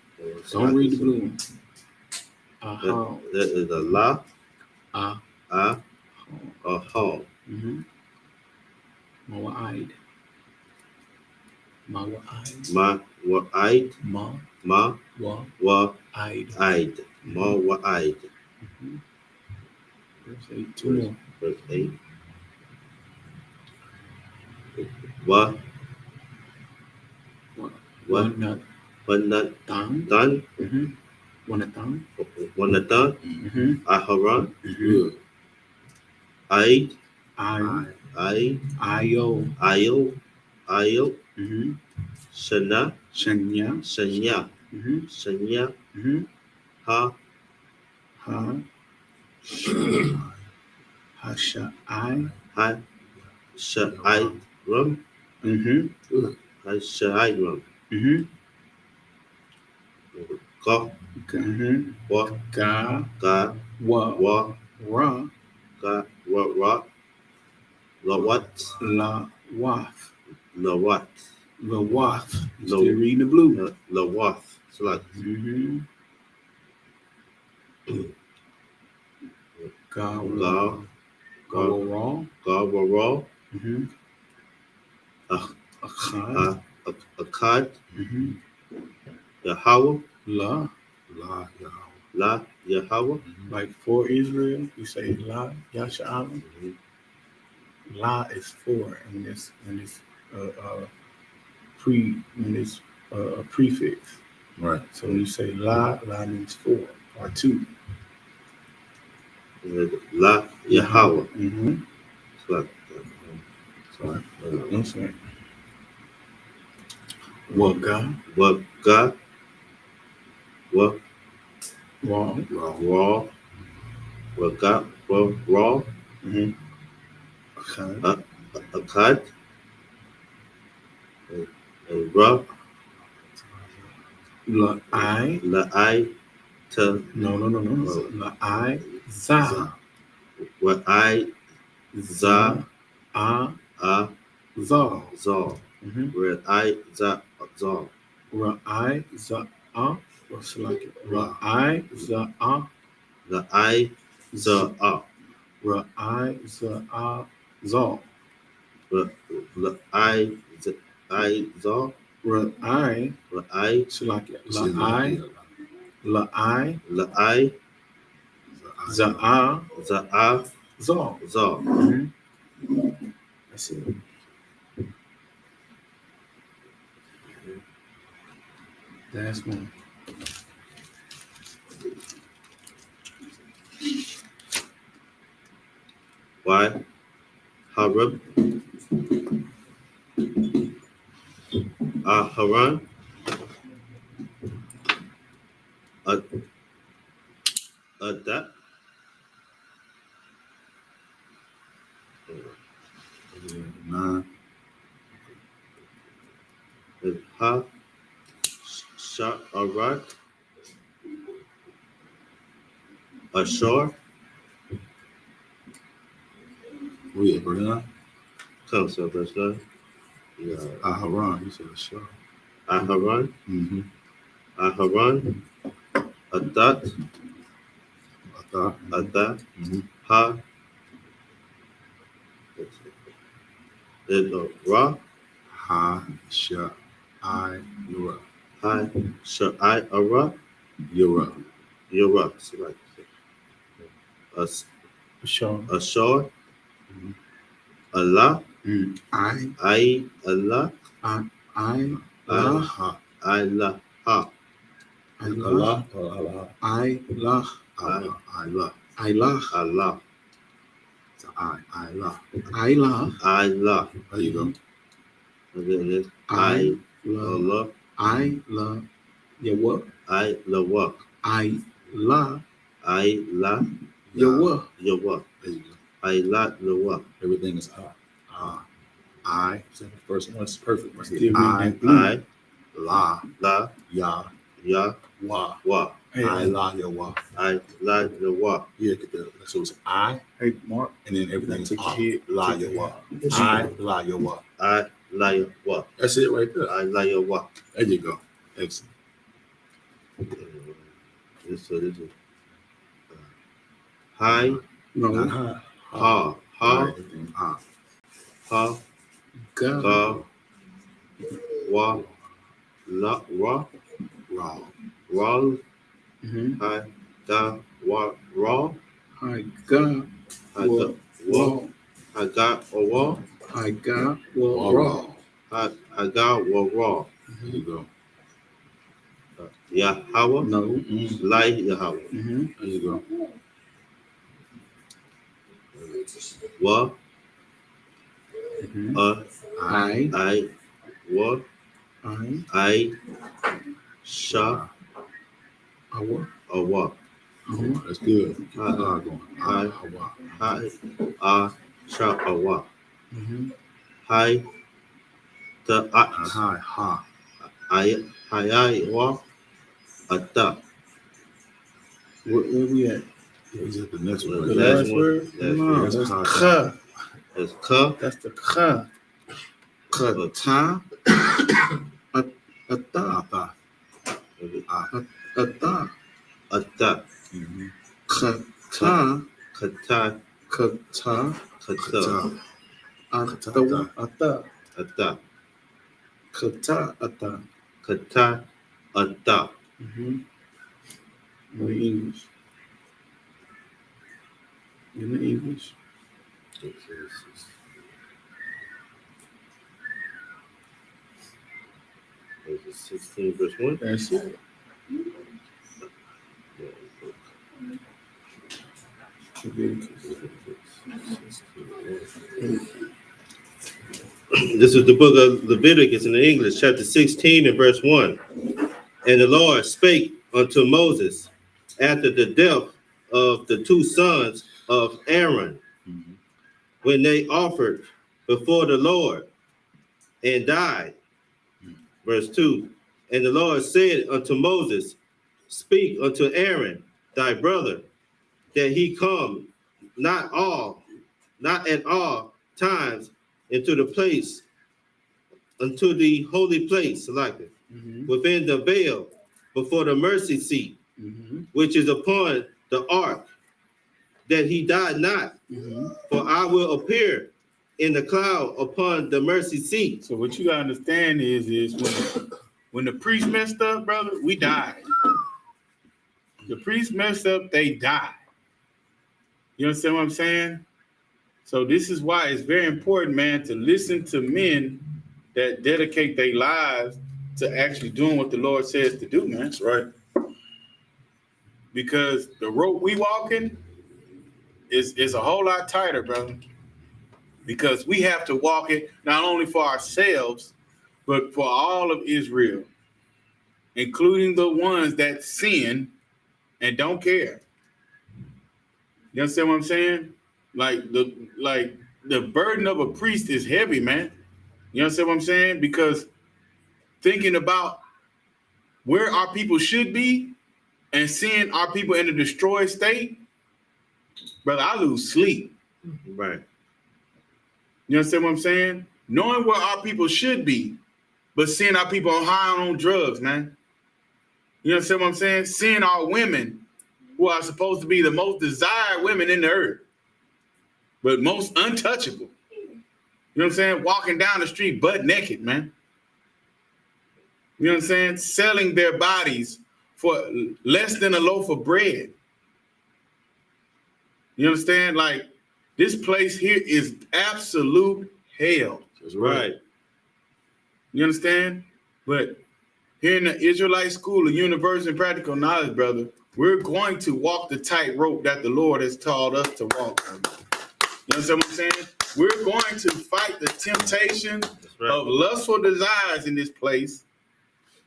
Don't read the blue one. Aha.
That is a la,
Ah.
a ha.
Mm-hmm. Mawa'id. Mawa'id.
Ma wa aid,
Ma.
ma
Wa.
wa
Id.
aid, ma wa aid.
Mm-hmm. Verse 8. 2 more.
Verse 8. Wa
Wanatan.
wanatan dan
Mm-hmm. Wanatan.
wanatan
Mm-hmm.
aharan
Good.
aid
I.
aid
Io.
ayo
Mm-hmm.
shana
Shanya.
shanya
Mm-hmm.
shanya
Mm-hmm.
ha
Ha. Hashai.
Ha-sha-I-rum. Ha-sha-I-rum. Ka, wa,
Ga.
ga,
Wa.
wa,
Ra.
ga, wa, ra. La what?
La. Wath.
La what?
La Wath. You
La-
still reading the blue.
La what? So like,
Ga.
ga,
Ga. Ra.
ga, wa, ra.
Achad.
Akkad. Yahweh.
La.
La Yahweh.
La, Yahweh.
Like for Israel, you say La. Yasha'Allah. La is for, and it's a prefix.
Right.
So when you say La means for or two.
La, Yahweh. So like,
Sorry.
That's right. Waga.
wa, ga, wa,
Ra.
ra. Wa, ga, wa, ra.
Achad.
Akkad. Ra.
La I.
La, I, ta.
No. La I. Za.
Wa, I, za,
A.
a,
Za.
za. Where I, za, za.
Ra I. Za. A. What's like it? Ra I. Za. A.
La, I, za, a.
Ra I. Za. A. Za.
La, I, za,
Ra I.
la, I,
So like it.
See,
La I. La I.
la, I,
Za. A.
za, a,
Za.
za.
That's it. That's one.
Why? Harab. Haran. That.
Nine.
Ha. Sha'arat. Ashore.
Read, brother.
Come, so verse 9. Yeah.
Aharon. You said sure.
Aharon.
Mm-hmm.
Aharon. Adat.
Atha.
Adat.
Mm-hmm.
Ha. Ra.
Ha. Sha. I. Yura.
Ha. Sha'ai. Ara.
Yura.
Yura. So like,
Sure.
Ashore. Allah.
I.
Allah.
I.
Ha.
Allah. Ha.
Allah. Allah.
I. La.
Allah. Allah.
I. La.
Allah.
So I. La.
I. La.
Allah.
There you go.
And then it's
I. La.
Allah.
I. La. Yawa.
I la.
I. La.
I la.
Yawa.
Yawa.
There you go.
I la la.
Everything is I. Second first one is perfect. Right
Still
here.
reading that blue.
I
La.
la.
Ya.
Ya.
Wa.
Wa.
Hey,
I. La. Ya. Wa.
I la la wa.
Yeah, get the. So it's I,
hey, Mark.
and then everything is
Take your
Ah.
head.
La.
Take
Ya.
your
Wa.
head.
I. La. Ya. Wa.
I la ya wa.
That's it right there.
I la ya wa.
There you go. Excellent.
This is hi.
No.
Not ha.
Ha. Ha.
Right, everything. Ah.
Ha.
God.
Ka. Wa. La wa.
Raw.
Ra.
Mm-hmm.
Hi. Da. Wa. Ra.
I got.
I got wa. I got a wa.
I got. Well,
Raw.
raw.
I got wa raw.
There you go.
Yahweh.
No.
Mm-hmm.
Like Yahweh.
Mm-hmm.
There you go.
Wa.
Mm-hmm.
I. Wa. I. Sha.
Our.
A wa.
That's good. Keep
Uh,
the R going.
I-
Hawa.
Sha'awa. Hi, the
Hi, ha.
Hayawa, Ata.
Where we at?
Is it the next
The
one?
Last
last
one.
word?
Last
No,
word.
that's
Ha.
ka.
That's Ka,
That's the ka. Kata. Ata.
Ata.
Ata.
Ata,
Mhm.
Kata.
Kata,
Kata.
Kata,
Ata. Ata.
Ata,
Kata. Ata.
Kata, Ata.
In the English. In the English.
Is it 16 verse 1?
That's it.
This is the book of Leviticus in the English, chapter 16 and verse 1. And the Lord spake unto Moses after the death of the two sons of Aaron, when they offered before the Lord and died. Verse 2. And the Lord said unto Moses, speak unto Aaron, thy brother, that he come not at all times into the place, unto the holy place, like it, within the veil, before the mercy seat, which is upon the ark, that he died not. For I will appear in the cloud upon the mercy seat.
So what you gotta understand is when the priest messed up, brother, we died. The priest messed up, they died. You understand what I'm saying? So this is why it's very important, man, to listen to men that dedicate their lives to actually doing what the Lord says to do, man.
That's right.
Because the rope we walking is a whole lot tighter, brother. Because we have to walk it not only for ourselves, but for all of Israel, including the ones that sin and don't care. You understand what I'm saying? Like the burden of a priest is heavy, man. You understand what I'm saying? Because thinking about where our people should be and seeing our people in a destroyed state, brother, I lose sleep.
Right.
You understand what I'm saying? Knowing where our people should be, but seeing our people high on drugs, man. You understand what I'm saying? Seeing our women who are supposed to be the most desired women in the earth, but most untouchable. You know what I'm saying? Walking down the street butt naked, man. You know what I'm saying? Selling their bodies for less than a loaf of bread. You understand? Like, this place here is absolute hell.
That's right.
You understand? But here in the Israelite School of Universal and Practical Knowledge, brother, we're going to walk the tightrope that the Lord has taught us to walk. You understand what I'm saying? We're going to fight the temptation of lustful desires in this place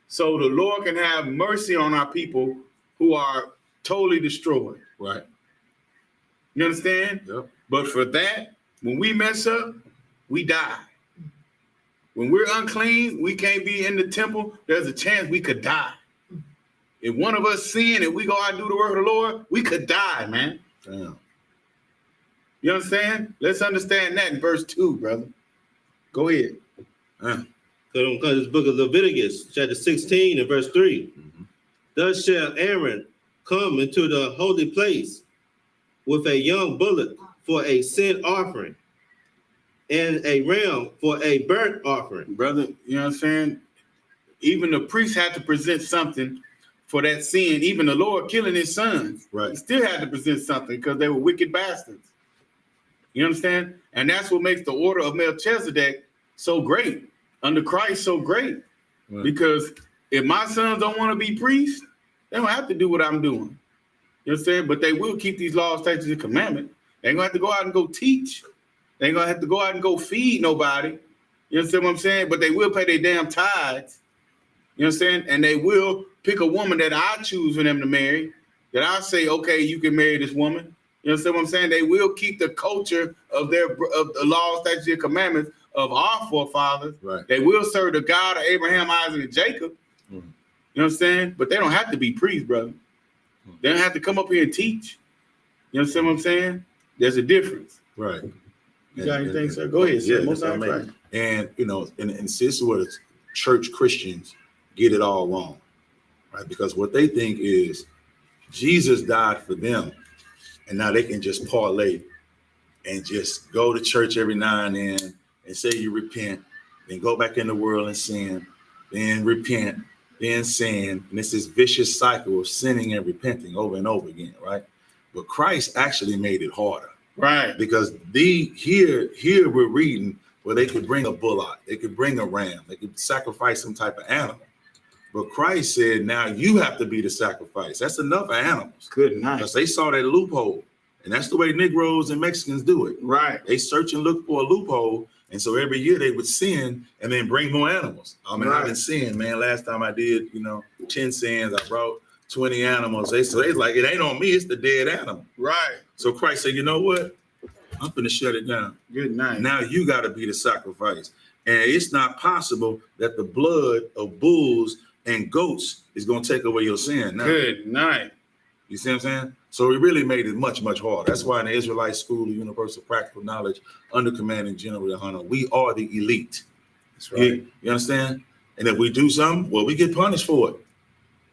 so the Lord can have mercy on our people who are totally destroyed.
Right.
You understand?
Yep.
But for that, when we mess up, we die. When we're unclean, we can't be in the temple, there's a chance we could die. If one of us sin and we go out and do the work of the Lord, we could die, man.
Damn.
You understand? Let's understand that in verse 2, brother. Go ahead.
So this book of Leviticus, chapter 16 and verse 3. Thus shall Aaron come into the holy place with a young bullock for a sin offering and a ram for a burnt offering.
Brother, you know what I'm saying? Even the priest had to present something for that sin. Even the Lord killing his sons,
Right.
He still had to present something because they were wicked bastards. You understand? And that's what makes the order of Melchizedek so great, under Christ so great.
Right.
Because if my sons don't want to be priests, they don't have to do what I'm doing. You understand? But they will keep these laws, statutes, and commandments. They ain't gonna have to go out and go teach. They ain't gonna have to go out and go feed nobody. You understand what I'm saying? But they will pay their damn tithes. You understand? And they will pick a woman that I choose for them to marry. that I say, okay, you can marry this woman. You understand what I'm saying? They will keep the culture of the laws, statutes, and commandments of our forefathers.
Right.
They will serve the God of Abraham, Isaac, and Jacob.
Mm.
You understand? But they don't have to be priests, brother. They don't have to come up here and teach. You understand what I'm saying? There's a difference.
Right.
You got anything, sir? Go ahead, sir.
Yeah,
Most
that's what I
times,
mean.
right.
And you know, and see, this is where the church Christians get it all wrong, right? Because what they think is Jesus died for them, and now they can just parlay and just go to church every now and then and say you repent, then go back in the world and sin, then repent, then sin, and it's this vicious cycle of sinning and repenting over and over again, right? But Christ actually made it harder.
Right.
Because here we're reading where they could bring a bullock, they could bring a ram, they could sacrifice some type of animal. But Christ said, now you have to be the sacrifice. That's enough animals.
Good night.
Because they saw that loophole. And that's the way Negroes and Mexicans do it.
Right.
They search and look for a loophole. And so every year they would sin and then bring more animals. I mean, I've been seeing, man, last time I did, 10 sins, I brought 20 animals. They like, it ain't on me, it's the dead animal.
Right.
So Christ said, you know what? I'm going to shut it down.
Good night.
Now you got to be the sacrifice. And it's not possible that the blood of bulls and goats is going to take away your sin. Now,
good night.
You see what I'm saying? So it really made it much, much harder. That's why in the Israelite School of Universal Practical Knowledge, under commanding General YAHANNA, we are the elite.
That's right.
You understand? And if we do something, well, we get punished for it. You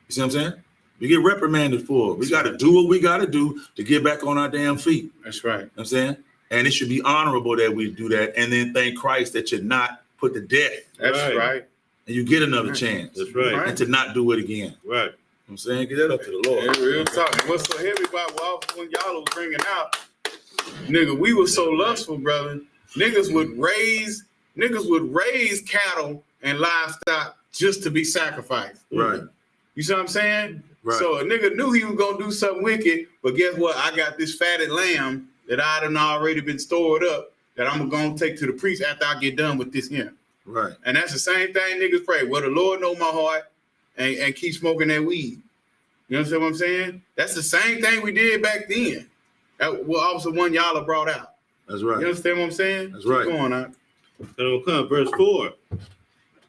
see what I'm saying? We get reprimanded for it. We got to do what we got to do to get back on our damn feet.
That's right.
You know what I'm saying? And it should be honorable that we do that and then thank Christ that you're not put to death.
That's right.
And you get another chance.
That's right.
And to not do it again.
Right.
You know what I'm saying? Get that up to the Lord.
Yeah, real talk. What's so heavy about when y'all was bringing out, nigga, we were so lustful, brother. Niggas would raise cattle and livestock just to be sacrificed.
Right.
You see what I'm saying?
Right.
So a nigga knew he was gonna do something wicked, but guess what? I got this fatted lamb that I done already been stored up that I'm gonna take to the priest after I get done with this here.
Right.
And that's the same thing niggas pray. Well, the Lord know my heart and keep smoking that weed. You understand what I'm saying? That's the same thing we did back then. That was also one y'all brought out.
That's right.
You understand what I'm saying?
That's right.
Keep going on.
And it'll come, verse 4.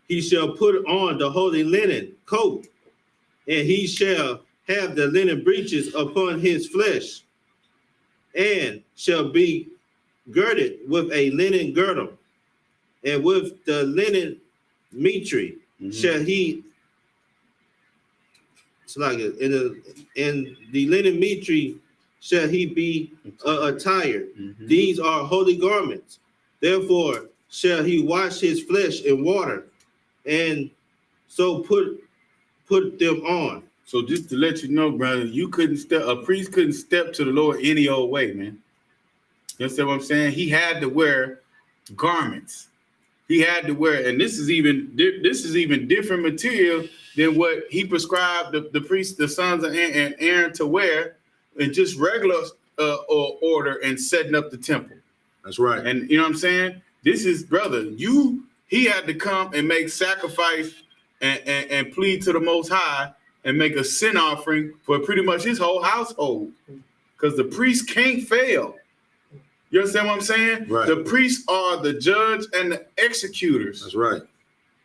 He shall put on the holy linen coat, and he shall have the linen breeches upon his flesh, and shall be girded with a linen girdle, and with the linen mitre shall he. It's like in the linen mitre shall he be attired. These are holy garments. Therefore shall he wash his flesh in water, and so put them on.
So just to let you know, brother, a priest couldn't step to the Lord any old way, man. You understand what I'm saying? He had to wear garments. He had to wear, and this is even different material than what he prescribed the priests, the sons of Aaron to wear in just regular order and setting up the temple.
That's right.
And you know what I'm saying? This is, brother, he had to come and make sacrifice and plead to the Most High and make a sin offering for pretty much his whole household. Because the priest can't fail. You understand what I'm saying?
Right.
The priests are the judge and the executors.
That's right.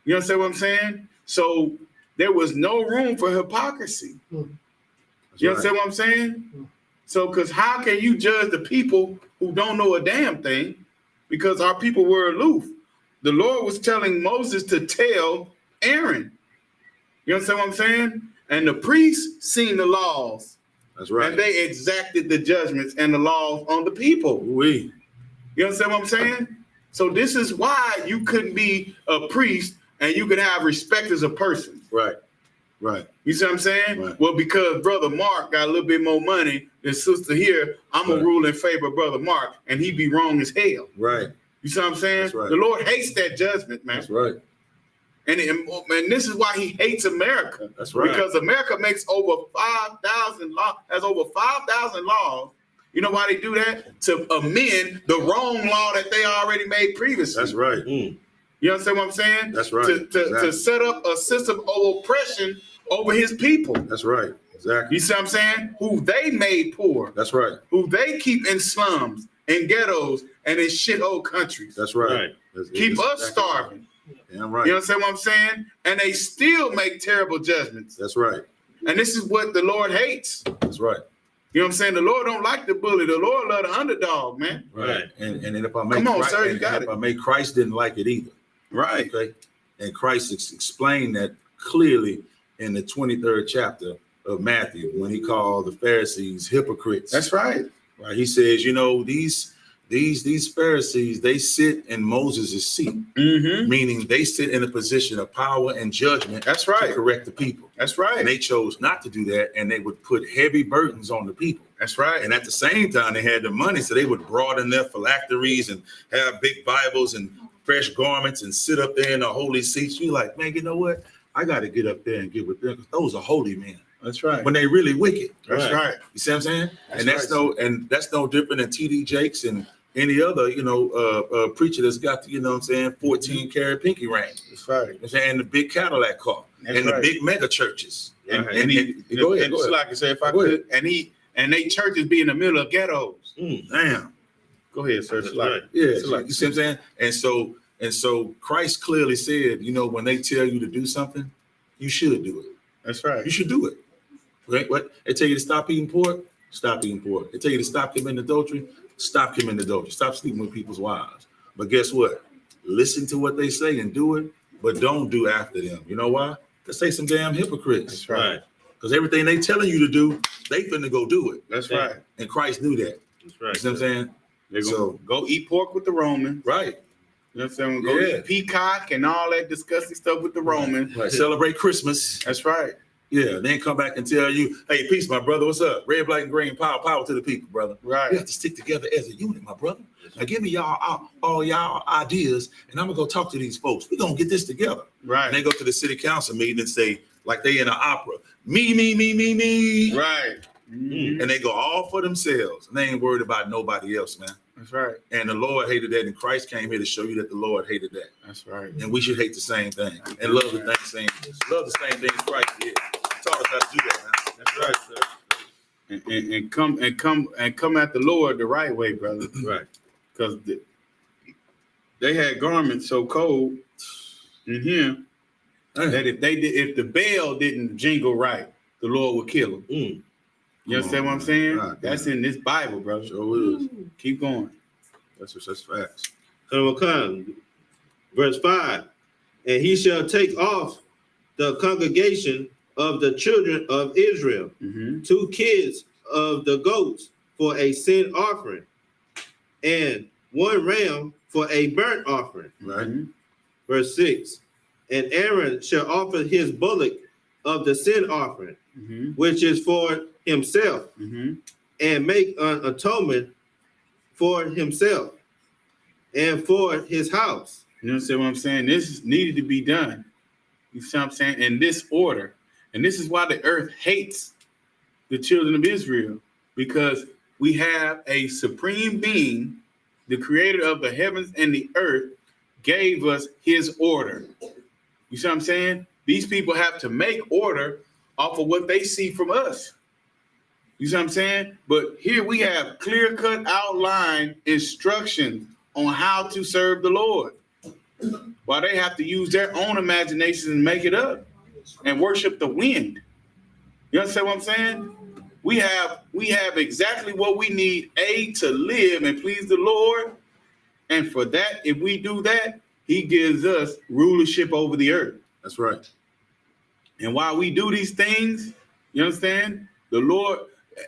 You understand what I'm saying? So there was no room for hypocrisy. You understand what I'm saying? So, because how can you judge the people who don't know a damn thing? Because our people were aloof. The Lord was telling Moses to tell Aaron. You understand what I'm saying? And the priests seen the laws.
That's right.
And they exacted the judgments and the laws on the people.
We.
You understand what I'm saying? So this is why you couldn't be a priest and you could have respect as a person.
Right. Right.
You see what I'm saying?
Right.
Well, because Brother Mark got a little bit more money than Sister here, I'm going to rule in favor of Brother Mark, and he be wrong as hell.
Right.
You see what I'm saying?
That's right.
The Lord hates that judgment, man.
That's right.
And this is why he hates America.
That's right.
Because America makes over 5,000 laws, has over 5,000 laws. You know why they do that? To amend the wrong law that they already made previously.
That's right.
You understand what I'm saying?
That's right.
To set up a system of oppression over his people.
That's right. Exactly.
You see what I'm saying? Who they made poor,
That's right.
who they keep in slums, in ghettos, and in shithole countries.
That's right.
Right.
Keep us
exactly
starving.
right. Damn right.
You understand what I'm saying? And they still make terrible judgments.
That's right.
And this is what the Lord hates.
That's right.
You know what I'm saying? The Lord don't like the bully. The Lord love the underdog, man.
Right.
And if I may,
Come on,
Christ,
sir, you
and
got
if
it.
I may, Christ didn't like it either.
Right.
Okay. And Christ explained that clearly in the 23rd chapter of Matthew when he called the Pharisees hypocrites.
That's right.
Right. He says, you know, these Pharisees, they sit in Moses' seat,
Mm-hmm.
meaning they sit in a position of power and judgment.
That's
To
right.
correct the people.
That's
And
right.
they chose not to do that, and they would put heavy burdens on the people.
That's right.
And at the same time, they had the money, so they would broaden their phylacteries and have big Bibles and fresh garments and sit up there in the holy seats. You like, man, you know what? I got to get up there and get with them because those are holy men.
That's right.
When they really wicked.
That's right.
You see what I'm saying?
That's
That's no different than TD Jakes and any other, preacher that's got the, 14-karat pinky ring.
That's right.
And the big Cadillac car
That's
and
right.
the big mega churches.
And,
Right.
and he,
Go ahead,
and
go ahead.
like I said, if I
Go
could, and they churches be in the middle of ghettos.
Damn.
Go ahead, sir.
That's right.
Yeah,
It's like-
you see what I'm saying? And so Christ clearly said, when they tell you to do something, you should do it.
That's right.
You should do it. Right? What? They tell you to stop eating pork, stop eating pork. They tell you to stop committing adultery, stop committing adultery. Stop sleeping with people's wives. But guess what? Listen to what they say and do it, but don't do after them. You know why? Because they some damn hypocrites.
That's right.
Because everything they telling you to do, they finna go do it.
That's right.
And Christ knew that.
That's
You
right.
see what I'm saying?
They're gonna
So-
go eat pork with the Romans.
Right.
You know what I'm saying? Go
Yeah.
eat peacock and all that disgusting stuff with the Romans.
Right. Celebrate Christmas.
That's right.
Yeah. Then come back and tell you, hey, peace, my brother. What's up? Red, black, and green. Power to the people, brother. We
Right.
have to stick together as a unit, my brother. Now give me y'all all y'all ideas, and I'm gonna go talk to these folks. We're gonna get this together.
Right.
And they go to the city council meeting and say, like they in an opera, me.
Right. Mhm.
And they go all for themselves. And they ain't worried about nobody else, man.
That's right.
And the Lord hated that, and Christ came here to show you that the Lord hated that.
That's right.
And we should hate the same thing and love the same things Christ did. He taught us how to do that, man.
That's right, sir. And come at the Lord the right way, brother.
Right.
Because they had garments so cold in here that if the bell didn't jingle right, the Lord would kill them. You understand what I'm saying?
God,
That's in this Bible, brother.
Sure is.
Keep going.
That's facts.
Verse 5. And he shall take off the congregation of the children of Israel,
Mm-hmm.
2 kids of the goats for a sin offering, and 1 ram for a burnt offering.
Right.
Verse 6. And Aaron shall offer his bullock of the sin offering,
Mm-hmm.
which is for himself,
Mm-hmm.
and make an atonement for himself and for his house.
You understand what I'm saying? This needed to be done. You see what I'm saying? In this order. And this is why the earth hates the children of Israel, because we have a supreme being, the creator of the heavens and the earth, gave us his order. You see what I'm saying? These people have to make order off of what they see from us. You see what I'm saying? But here we have clear-cut outline instructions on how to serve the Lord, while they have to use their own imaginations and make it up and worship the wind. You understand what I'm saying? We have exactly what we need, to live and please the Lord. And for that, if we do that, he gives us rulership over the earth.
That's right.
And while we do these things, you understand? The Lord,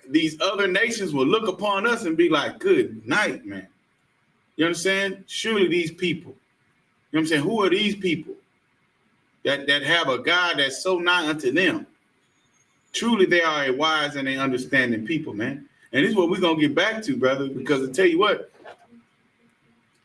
these other nations will look upon us and be like, good night, man. You understand? Surely these people, you know what I'm saying? Who are these people that have a God that's so nigh unto them? Truly, they are a wise and a understanding people, man. And this is what we're going to get back to, brother, because I tell you what,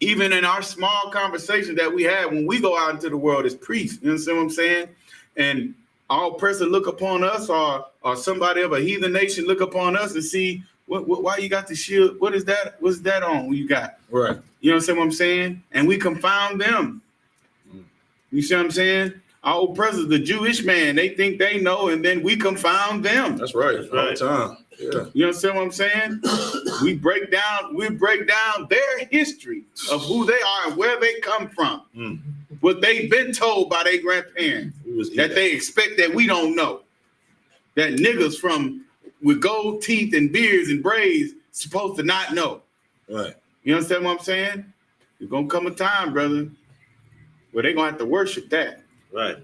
even in our small conversation that we have when we go out into the world as priests, you understand what I'm saying? And our person look upon us, or somebody of a heathen nation look upon us and see, why you got the shield? What is that? What's that on? You got?
Right.
You understand what I'm saying? And we confound them. You see what I'm saying? Our oppressors, the Jewish man, they think they know, and then we confound them.
That's right.
That's
All
right.
the time. Yeah.
You understand what I'm saying? we break down their history of who they are and where they come from.
Mm.
What they've been told by their grandparents that they expect that we don't know. That niggas with gold teeth and beards and braids supposed to not know.
Right.
You understand what I'm saying? There's gonna come a time, brother, where they're gonna have to worship that.
Right.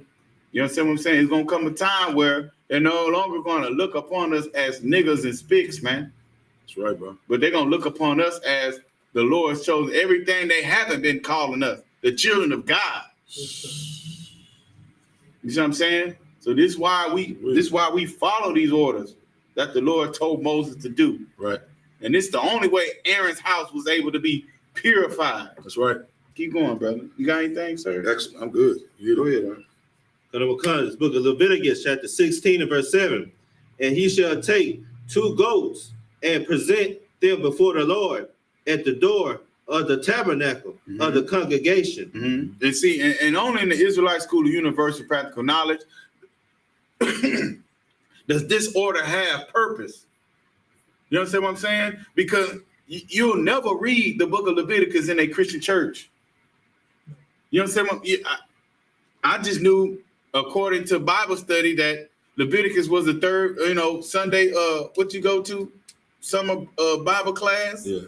You understand what I'm saying? It's gonna come a time where they're no longer gonna look upon us as niggas and spics, man.
That's right, bro.
But they're gonna look upon us as the Lord shows everything they haven't been calling us, the children of God. You see what I'm saying? So this is why we follow these orders that the Lord told Moses to do.
Right.
And it's the only way Aaron's house was able to be purified.
That's right.
Keep going, brother. You got anything, sir?
Excellent. I'm good.
Go ahead, man.
This book of Leviticus chapter 16 and verse 7. And he shall take 2 goats and present them before the Lord at the door of the tabernacle of the congregation.
Mm-hmm. And see, and only in the Israelite School of Universal Practical Knowledge does this order have purpose. You understand what I'm saying? Because you'll never read the book of Leviticus in a Christian church. You understand what I just knew, according to Bible study, that Leviticus was the third, Sunday, what you go to? Summer Bible class?
Yeah.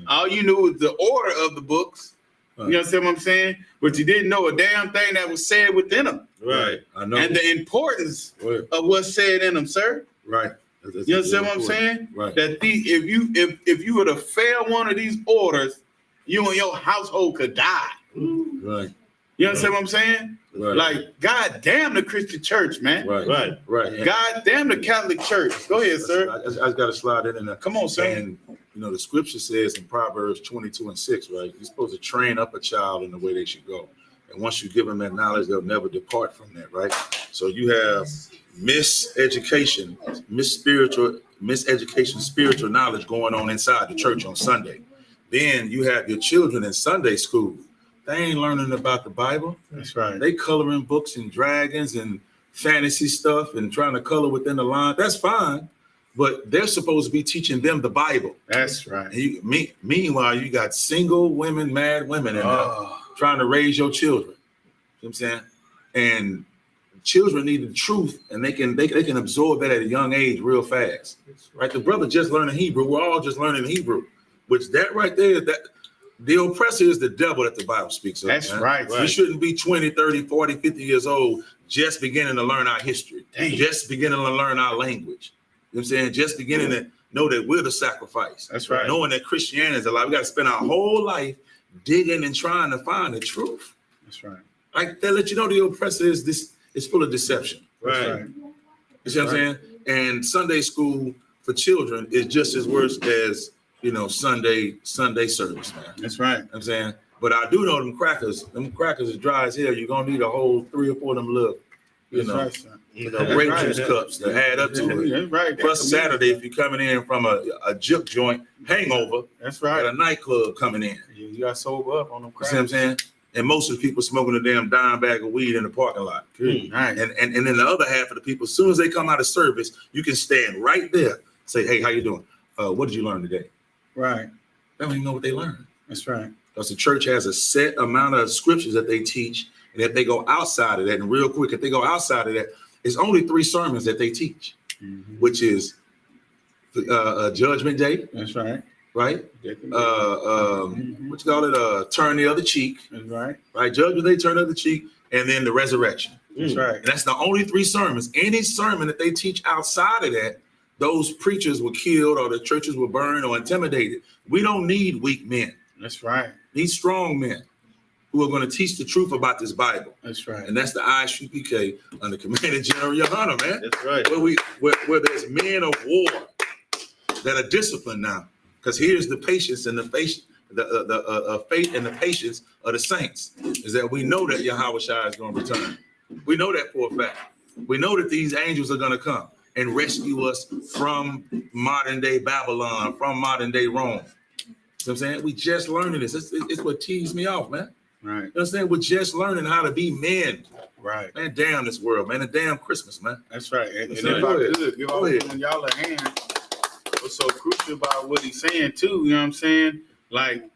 All you knew was the order of the books. You understand what I'm saying? But you didn't know a damn thing that was said within them.
Right.
I know.
And the importance of what's said in them, sir.
Right.
You understand what I'm saying?
Right.
That if you were to fail one of these orders, you and your household could die.
Right.
You understand what I'm saying?
Right.
Like, God damn the Christian church, man.
Right. Right.
God damn the Catholic Church. Go ahead, sir.
I just got to slide in there.
Come on, sir.
And the scripture says in Proverbs 22:6, right? You're supposed to train up a child in the way they should go. And once you give them that knowledge, they'll never depart from that, right? So you have miseducation, spiritual knowledge going on inside the church on Sunday. Then you have your children in Sunday school. They ain't learning about the Bible.
That's right.
They coloring books and dragons and fantasy stuff and trying to color within the line. That's fine. But they're supposed to be teaching them the Bible.
That's right.
Meanwhile, you got single women, mad women in there trying to raise your children. You know what I'm saying? And children need the truth, and they can absorb that at a young age real fast. Right? The brother just learning Hebrew. We're all just learning Hebrew. Which that right there, that the oppressor is the devil that the Bible speaks of.
That's
man.
right.
We shouldn't be 20, 30, 40, 50 years old just beginning to learn our history.
Damn.
Just beginning to learn our language. You know what I'm saying? Just beginning to know that we're the sacrifice.
That's right.
Knowing that Christianity is alive. We got to spend our whole life digging and trying to find the truth.
That's right.
Like they let you know the oppressor is full of deception.
Right.
You see what I'm saying? And Sunday school for children is just as worse as Sunday service, man.
That's right.
You know what I'm saying? But I do know them crackers is dry as hell. You're gonna need a whole 3 or 4 of them little,
Right,
grape juice cups to add up to it.
That's right.
Plus Saturday, if you're coming in from a juke joint hangover,
That's
at
right.
a nightclub coming in.
You got sober up on them
You see what I'm saying? And most of the people smoking a damn dime bag of weed in the parking lot.
Right.
And then the other half of the people, as soon as they come out of service, you can stand right there, say, "Hey, how you doing? What did you learn today?"
Right.
They don't even know what they learned.
That's right.
Because the church has a set amount of scriptures that they teach, and if they go outside of that, and real quick, if they go outside of that, it's only 3 sermons that they teach, which is Judgment Day.
That's right.
Right? What you call it? Turn the other cheek.
That's right.
Right? Judgment Day, turn the other cheek, and then the resurrection.
That's right.
And that's the only 3 sermons. Any sermon that they teach outside of that, those preachers were killed or the churches were burned or intimidated. We don't need weak men.
That's right.
We need strong men who are going to teach the truth about this Bible.
That's right.
And that's the I.S.U.P.K under Commanding General YAHANNA, man.
That's right.
Where there's men of war that are disciplined now. Because here's the patience and the faith and the patience of the saints, is that we know that Yahweh Shai is going to return. We know that for a fact. We know that these angels are going to come and rescue us from modern day Babylon, from modern day Rome. You know what I'm saying? We just learning this. It's what teased me off, man.
Right.
You know what I'm saying? We're just learning how to be men.
Right.
Man, damn this world, man. And damn Christmas, man.
That's right. And if
Go
I
ahead.
could give
Go ahead.
y'all a hand, what's so crucial about what he's saying too, you know what I'm saying? Like,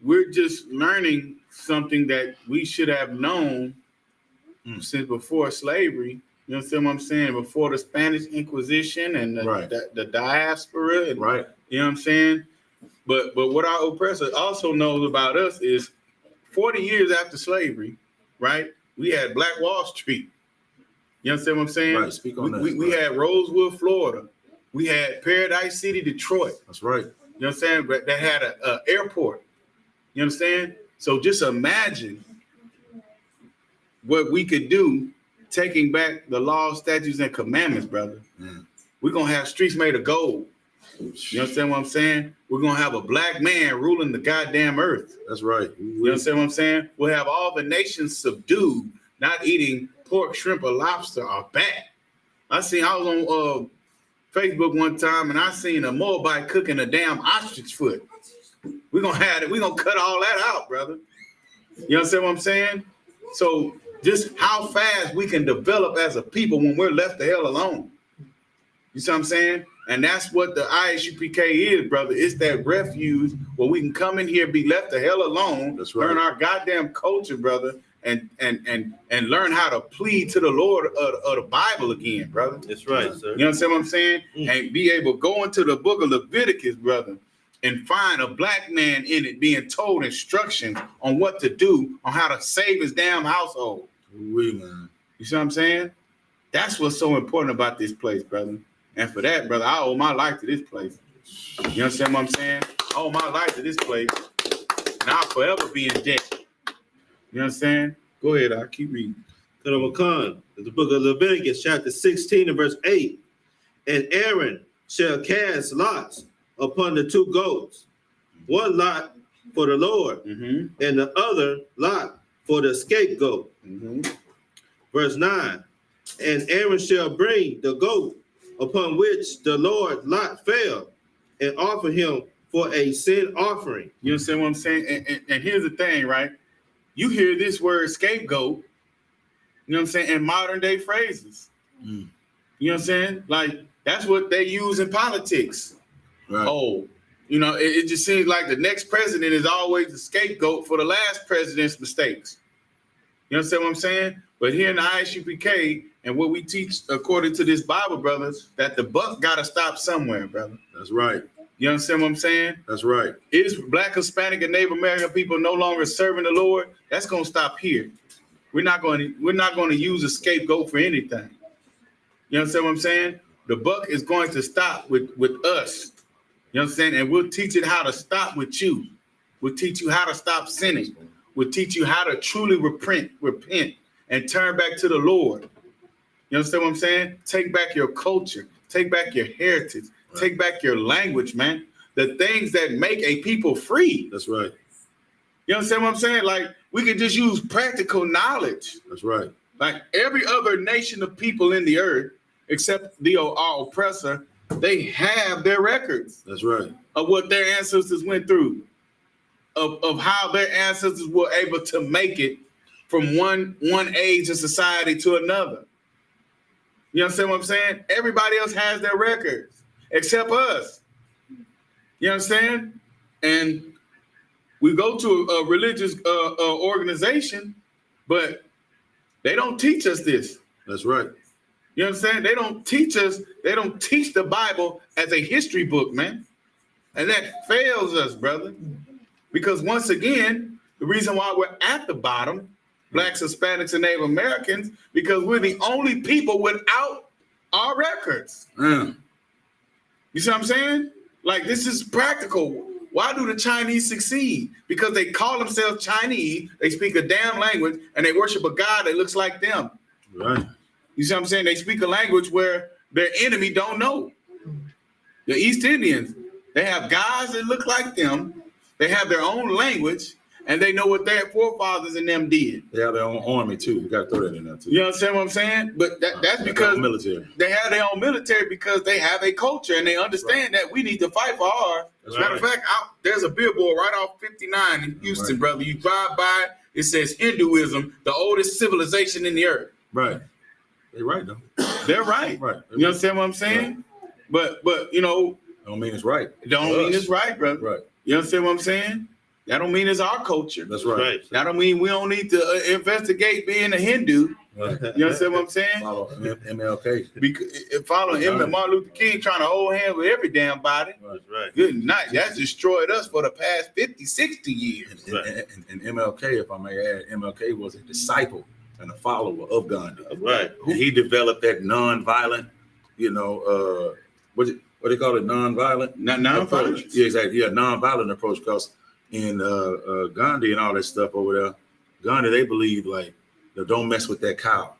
we're just learning something that we should have known since before slavery. You know what I'm saying? Before the Spanish Inquisition and the diaspora. And,
Right.
you know what I'm saying? But what our oppressor also knows about us is 40 years after slavery, right? We had Black Wall Street. You understand what I'm saying?
Right. Speak on that.
We had Rosewood, Florida. We had Paradise City, Detroit.
That's right.
You know what I'm saying? But that had an airport. You understand? So just imagine what we could do taking back the laws, statutes, and commandments, brother. We're going to have streets made of gold. You understand what I'm saying? We're going to have a black man ruling the goddamn earth.
That's right.
You understand what I'm saying? We'll have all the nations subdued, not eating pork, shrimp, or lobster or bat. I was on Facebook one time and I seen a Moabite cooking a damn ostrich foot. We're going to have it. We're going to cut all that out, brother. You understand what I'm saying? So just how fast we can develop as a people when we're left the hell alone. You see what I'm saying? And that's what the I.S.U.P.K is, brother. It's that refuge where we can come in here, be left the hell alone,
That's right.
learn our goddamn culture, brother, and learn how to plead to the Lord of the Bible again, brother.
That's right, sir.
You understand what I'm saying? And be able to go into the book of Leviticus, brother, and find a black man in it being told instructions on what to do, on how to save his damn household.
Man.
You see what I'm saying? That's what's so important about this place, brother. And for that, brother, I owe my life to this place. You understand what I'm saying? I owe my life to this place. And I'll forever be in debt. You understand? Go ahead, I'll keep reading.
The book of Leviticus, chapter 16 and verse 8. And Aaron shall cast lots upon the two goats, one lot for the Lord, and the other lot for the scapegoat. Verse 9. And Aaron shall bring the goat upon which the Lord lot fell, and offer him for a sin offering.
You understand what I'm saying? And here's the thing, right? You hear this word scapegoat, you know what I'm saying, in modern day phrases. You know what I'm saying? Like, that's what they use in politics.
Right.
Oh, you know, it just seems like the next president is always the scapegoat for the last president's mistakes. You understand what I'm saying? But here in the I.S.U.P.K, and what we teach according to this Bible, brothers, that the buck got to stop somewhere, brother.
That's right.
You understand what I'm saying?
That's right.
Is Black, Hispanic, and Native American people no longer serving the Lord? That's going to stop here. We're not going to use a scapegoat for anything. You understand what I'm saying? The buck is going to stop with us. You understand? And we'll teach it how to stop with you. We'll teach you how to stop sinning. We'll teach you how to truly repent, and turn back to the Lord. You understand what I'm saying? Take back your culture. Take back your heritage. Right. Take back your language, man. The things that make a people free.
That's right.
You understand what I'm saying? Like, we could just use practical knowledge.
That's right.
Like every other nation of people in the earth, except our oppressor, they have their records.
That's right.
Of what their ancestors went through, of how their ancestors were able to make it from one age of society to another. You understand what I'm saying? Everybody else has their records except us. You understand? And we go to a religious organization, but they don't teach us this.
That's right.
You understand? They don't teach us. They don't teach the Bible as a history book, man. And that fails us, brother. Because once again, the reason why we're at the bottom, Blacks, Hispanics, and Native Americans, because we're the only people without our records. You see what I'm saying? Like, this is practical. Why do the Chinese succeed? Because they call themselves Chinese, they speak a damn language, and they worship a God that looks like them.
Right.
You see what I'm saying? They speak a language where their enemy don't know. The East Indians, they have gods that look like them. They have their own language, and they know what their forefathers and them did.
They have their own army too. You got to throw that in there too.
You understand what I'm saying? But that's because
military.
They have their own military because they have a culture and they understand that we need to fight for ours. As a matter of fact, there's a billboard right off 59 in Houston, brother. You drive by, it says Hinduism, the oldest civilization in the earth.
Right. They're right though.
They're right.
Right.
You understand what I'm saying? But you know,
I don't mean it's right.
don't
For
mean
us.
it's right, brother.
Right.
You understand what I'm saying? That don't mean it's our culture.
That's right.
That don't mean we don't need to investigate being a Hindu.
Right.
You understand what I'm saying?
Follow MLK.
Because following Martin Luther King trying to hold hands with every damn body.
That's right.
Good night. That's destroyed us for the past 50, 60 years.
And MLK, if I may add, MLK was a disciple and a follower of Gandhi.
Right.
And he developed that non-violent, you know, what they call it, non-violent?
Non-violence.
Approach. Yeah, exactly. Yeah, non-violent approach. Because in Gandhi and all that stuff over there, Gandhi, they believe like, don't mess with that cow.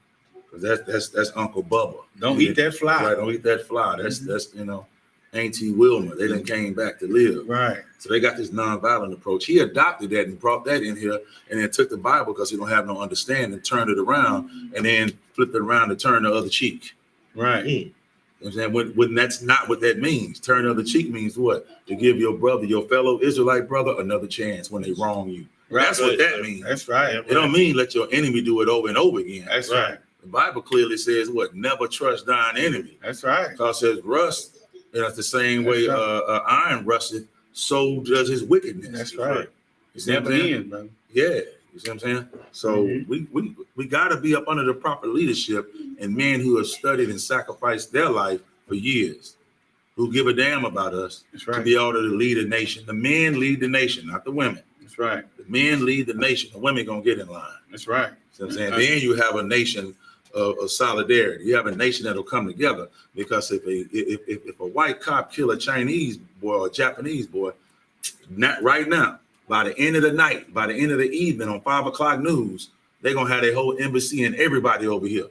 Because that's Uncle Bubba.
Don't eat that fly.
Right, don't eat that fly. That's you know, Auntie Wilma. They done came back to live.
Right.
So they got this non-violent approach. He adopted that and brought that in here, and then took the Bible because he don't have no understanding, turned it around, and then flipped it around and turned the other cheek.
Right.
You know what I'm saying? When that's not what that means. Turn the other cheek means what? To give your brother, your fellow Israelite brother, another chance when they wrong you.
Right.
That's what that means.
That's right.
It don't mean let your enemy do it over and over again.
That's right.
The Bible clearly says what? Never trust thine enemy.
That's right.
Because it says rust, and that's the same
That's
way
right.
iron rusteth, so does his wickedness.
That's right.
You see what I'm
Never
saying?
ends, brother.
Yeah. You see what I'm saying? So we got to be up under the proper leadership and men who have studied and sacrificed their life for years, who give a damn about us.
That's
To
right.
be able to lead a nation. The men lead the nation, not the women.
That's right.
The men lead the nation. The women gonna get in line.
That's right.
See what I'm saying? Then you have a nation of solidarity. You have a nation that'll come together, because if a white cop kill a Chinese boy or a Japanese boy, not right now, by the end of the night, by the end of the evening on 5 o'clock news, they're gonna have their whole embassy and everybody over here.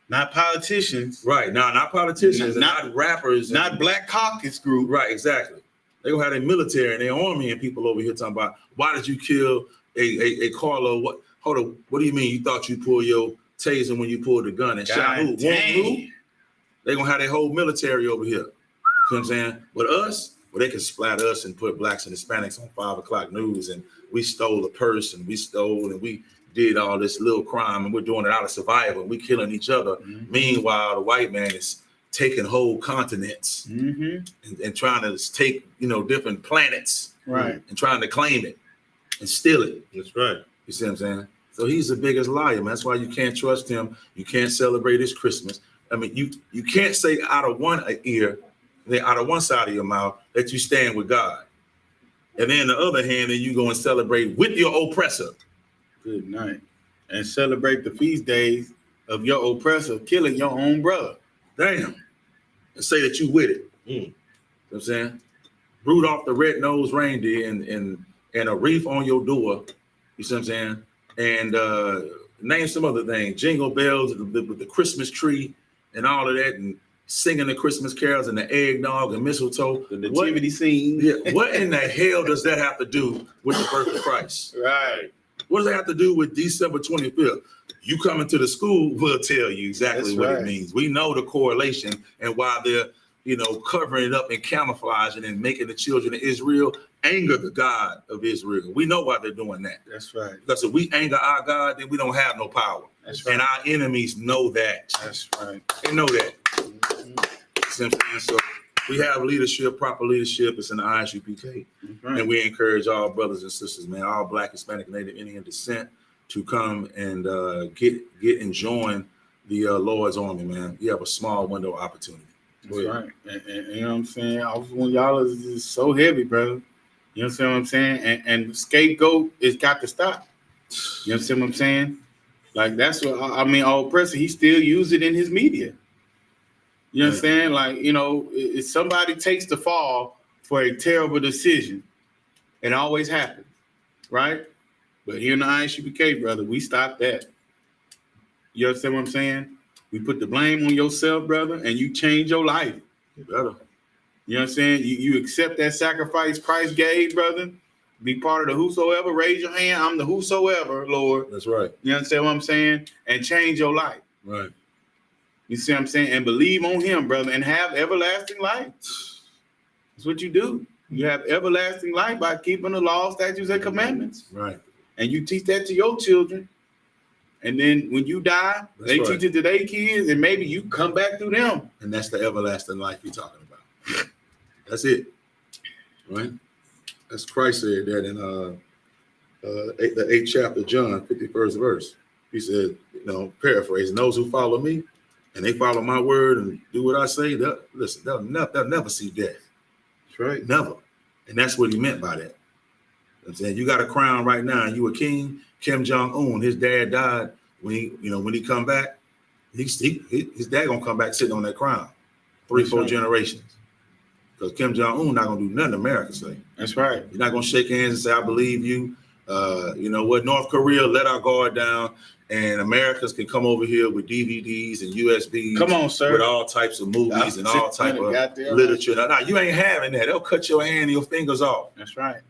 Not politicians.
Right now, not politicians, not rappers,
Not Black Caucus group.
right, exactly. They're gonna have their military and their army and people over here talking about, why did you kill a Carlo? Hold on, what do you mean you thought you pulled your taser when you pulled the gun and shot who? Who? They're gonna have their whole military over here. You know what I'm saying? But us, well, they can splat us and put blacks and Hispanics on 5 o'clock news, and we stole a purse and we did all this little crime, and we're doing it out of survival, and we killing each other. Meanwhile, the white man is taking whole continents and trying to take, you know, different planets,
Right.
and trying to claim it and steal it.
That's right.
You see what I'm saying? So he's the biggest liar, man. That's why you can't trust him. You can't celebrate his Christmas. I mean, you can't say out of one ear, out of one side of your mouth, that you stand with God, and then the other hand, then you go and celebrate with your oppressor.
Good night. And celebrate the feast days of your oppressor killing your own brother.
Damn. And say that you with it. You know what I'm saying? Rudolph the red-nosed reindeer and a wreath on your door. You see what I'm saying? And name some other things. Jingle bells, the Christmas tree and all of that, and singing the Christmas carols and the eggnog and mistletoe.
The nativity scene.
Yeah, what in the hell does that have to do with the birth of Christ?
Right.
What does that have to do with December 25th? You coming to the school will tell you exactly what it means. We know the correlation and why they're, you know, covering it up and camouflaging and making the children of Israel anger the God of Israel. We know why they're doing that.
That's right.
Because if we anger our God, then we don't have no power.
That's right.
And our enemies know that.
That's right.
They know that. See what I'm saying? So we have leadership, proper leadership. It's in the I.S.U.P.K.
Right.
And we encourage all brothers and sisters, man, all Black, Hispanic, Native Indian descent, to come and get and join the Lord's army, man. You have a small window of opportunity.
That's right. And you know what I'm saying? I was when y'all is so heavy, brother. You understand what I'm saying? And the scapegoat has got to stop. You understand what I'm saying? Like, that's what I mean. Our oppressor, he still use it in his media. You understand? Like, you know, if somebody takes the fall for a terrible decision, it always happens, right? But here in the I.S.U.P.K, brother, we stop that. You understand what I'm saying? We put the blame on yourself, brother, and you change your life.
You better.
You know what I'm saying? You accept that sacrifice Christ gave, brother. Be part of the whosoever. Raise your hand. I'm the whosoever, Lord.
That's right.
You understand what I'm saying? And change your life.
Right.
You see what I'm saying? And believe on him, brother, and have everlasting life. That's what you do. You have everlasting life by keeping the law, statutes, and commandments.
Right.
and you teach that to your children. And then when you die, they
right.
teach it to their kids, and maybe you come back through them.
And that's the everlasting life you're talking about. That's it. Right? As Christ said that in the 8th chapter of John, 51st verse. He said, paraphrasing, those who follow me and they follow my word and do what I say, they'll never see death.
That's right.
Never. And that's what he meant by that. I'm saying, you got a crown right now, and you a king. Kim Jong-un, his dad died when he come back, his dad gonna come back sitting on that crown, 3-4 generations. Because Kim Jong-un not gonna do nothing America say.
That's right.
You're not gonna shake hands and say, I believe you. You know what? North Korea let our guard down, and Americans can come over here with DVDs and USBs.
Come on, sir.
With all types of movies and all type of literature. Now, you ain't having that. They'll cut your hand and your fingers off.
That's right.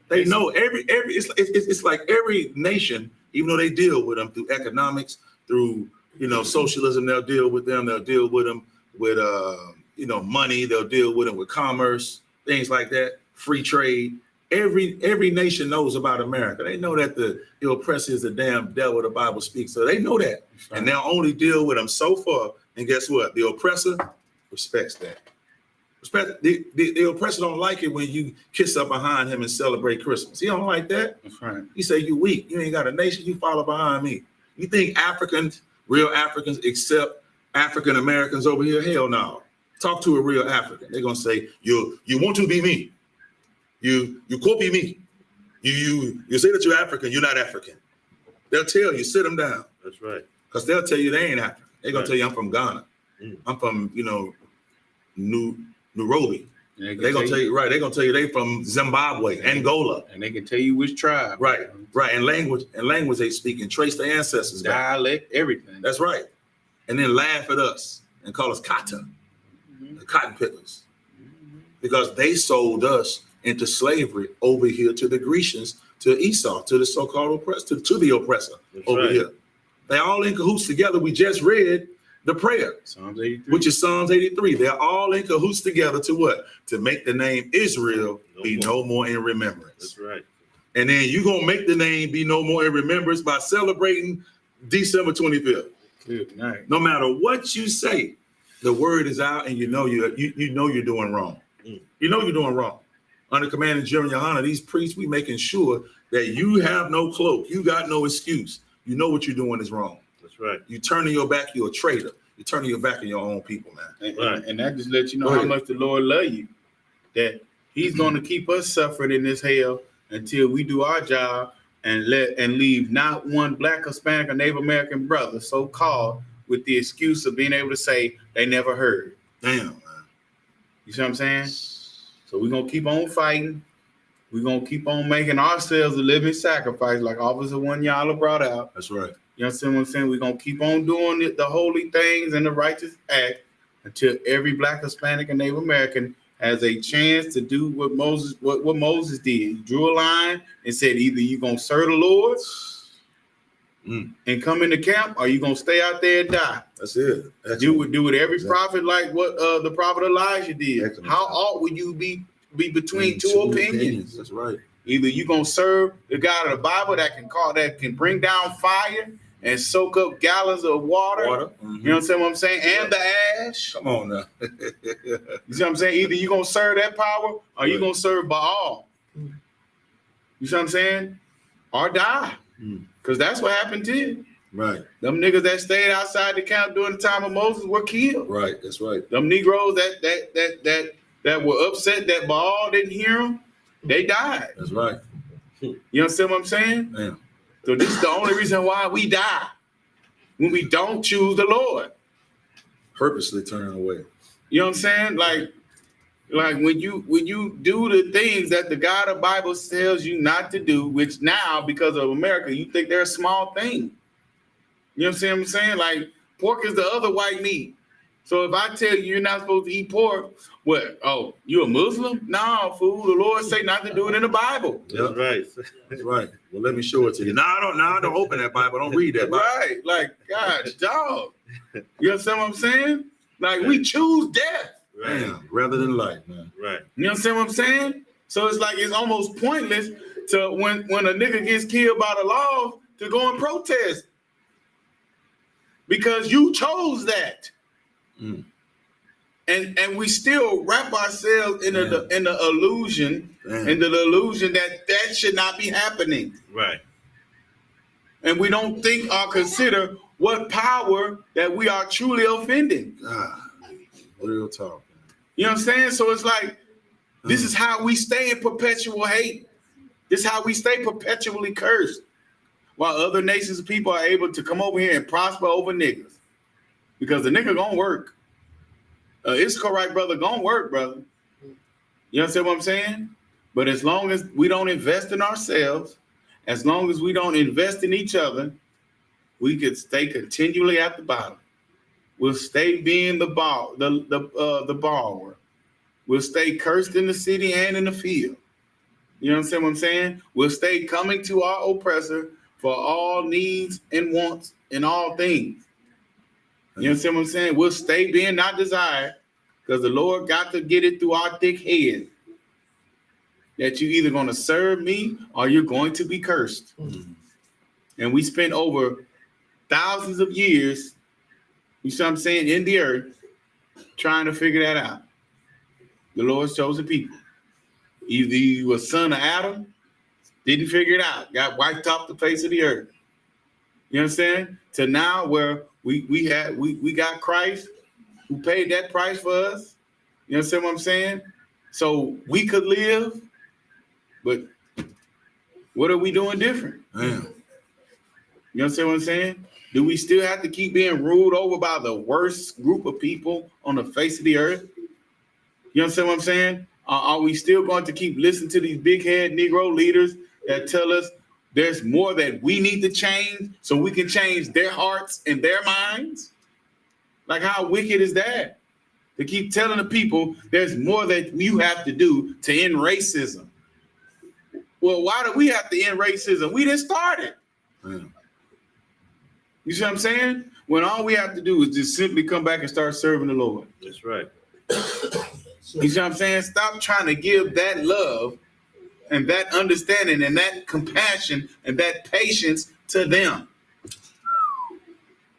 They know it's like every nation, even though they deal with them through economics, through socialism, they'll deal with them. They'll deal with them with money. They'll deal with them with commerce, things like that. Free trade. Every nation knows about America. They know that the oppressor is the damn devil the Bible speaks. So they know that, right. And they'll only deal with them so far. And guess what? The oppressor respects that. The oppressor don't like it when you kiss up behind him and celebrate Christmas. He don't like that.
That's right.
He say you weak. You ain't got a nation. You follow behind me. You think real Africans accept African Americans over here? Hell no. Talk to a real African. They're gonna say you want to be me. You copy me. You say that you're African. You're not African. They'll tell you, sit them down.
That's right.
Because they'll tell you they ain't African. They're gonna
Right.
tell you I'm from Ghana. I'm from Nairobi. They're gonna tell you right. They're gonna tell you they from Zimbabwe, Angola,
and they can tell you which tribe.
Right. And language they speak and trace their ancestors.
Dialect, everything.
That's right. And then laugh at us and call us cotton, the cotton pickers, because they sold us into slavery over here to the Grecians, to Esau, to the so-called oppressor, to the oppressor. That's over right. Here. They all in cahoots together. We just read the prayer,
Psalms 83.
Which is Psalms 83. They're all in cahoots together to what? To make the name Israel be no more in remembrance.
That's right.
And then you're going to make the name be no more in remembrance by celebrating December 25th.
Good night.
No matter what you say, the word is out, and you know you're doing wrong. You know you're doing wrong. Under command of General YAHANNA, these priests, we making sure that you have no cloak. You got no excuse. You know what you're doing is wrong.
That's right.
You turning your back, you're a traitor. You're turning your back on your own people, man.
And that just lets you know how much the Lord love you. That he's going to keep us suffering in this hell until we do our job and leave not one Black, Hispanic, or Native American brother, so-called, with the excuse of being able to say they never heard.
Damn, man.
You see what I'm saying? So we're going to keep on fighting. We're going to keep on making ourselves a living sacrifice, like Officer One y'all brought out.
That's right.
You understand what I'm saying? We're going to keep on doing the holy things and the righteous act until every Black, Hispanic, and Native American has a chance to do what Moses did. He drew a line and said, either you're going to serve the Lord and come in the camp, or you're going to stay out there and die.
That's it.
Do what every prophet, like what the prophet Elijah did. Excellent. How ought would you be between two opinions?
That's right.
Either you're going to serve the God of the Bible that can bring down fire and soak up gallons of water. You know what I'm saying? And the ash.
Come on now.
You see what I'm saying? Either you're going to serve that power, or you're going to serve Baal. You see what I'm saying? Or die. Because that's what happened to you.
Right.
Them niggas that stayed outside the camp during the time of Moses were killed.
Right. That's right.
Them Negroes that were upset that Baal didn't hear them, they died.
That's right.
You understand what I'm saying?
Damn.
So this is the only reason why we die, when we don't choose the Lord.
Purposely turning away.
You know what I'm saying? Like when you do the things that the God of the Bible tells you not to do, which now because of America, you think they're a small thing. You know what I'm saying? Like pork is the other white meat. So if I tell you you're not supposed to eat pork, what? Oh, you a Muslim? No, fool. The Lord say not to do it in the Bible.
That's right. That's right. Well, let me show it to you. No, I don't open that Bible. Don't read that Bible.
Right. Like, God, dog. You understand what I'm saying? Like, we choose death.
Right. Rather than life, man.
Right.
You understand what I'm saying? So it's like it's almost pointless to when a nigga gets killed by the law to go and protest because you chose that.
Mm.
And we still wrap ourselves in the illusion, in the illusion that should not be happening.
Right.
And we don't think or consider what power that we are truly offending.
Real talk.
You know what I'm saying? So it's like, this is how we stay in perpetual hate. This is how we stay perpetually cursed. While other nations of people are able to come over here and prosper over niggas. Because the nigga gonna work. Israelite brother gonna work, brother. You understand what I'm saying? But as long as we don't invest in ourselves, as long as we don't invest in each other, we could stay continually at the bottom. We'll stay being the borrower. We'll stay cursed in the city and in the field. You understand what I'm saying? We'll stay coming to our oppressor for all needs and wants in all things. You understand what I'm saying? We'll stay being not desired because the Lord got to get it through our thick head that you're either going to serve me or you're going to be cursed. Mm-hmm. And we spent over thousands of years, you see what I'm saying, in the earth trying to figure that out. The Lord's chosen people. Either you were son of Adam, didn't figure it out, got wiped off the face of the earth. You understand? To now where we got Christ who paid that price for us. You understand what I'm saying? So we could live, but what are we doing different?
Damn.
You understand what I'm saying? Do we still have to keep being ruled over by the worst group of people on the face of the earth? You understand what I'm saying? Are we still going to keep listening to these big head Negro leaders that tell us there's more that we need to change so we can change their hearts and their minds? Like, how wicked is that? To keep telling the people there's more that you have to do to end racism. Well, why do we have to end racism? We didn't start it.
Damn.
You see what I'm saying? When all we have to do is just simply come back and start serving the Lord.
That's right.
You see what I'm saying? Stop trying to give that love and that understanding and that compassion and that patience to them.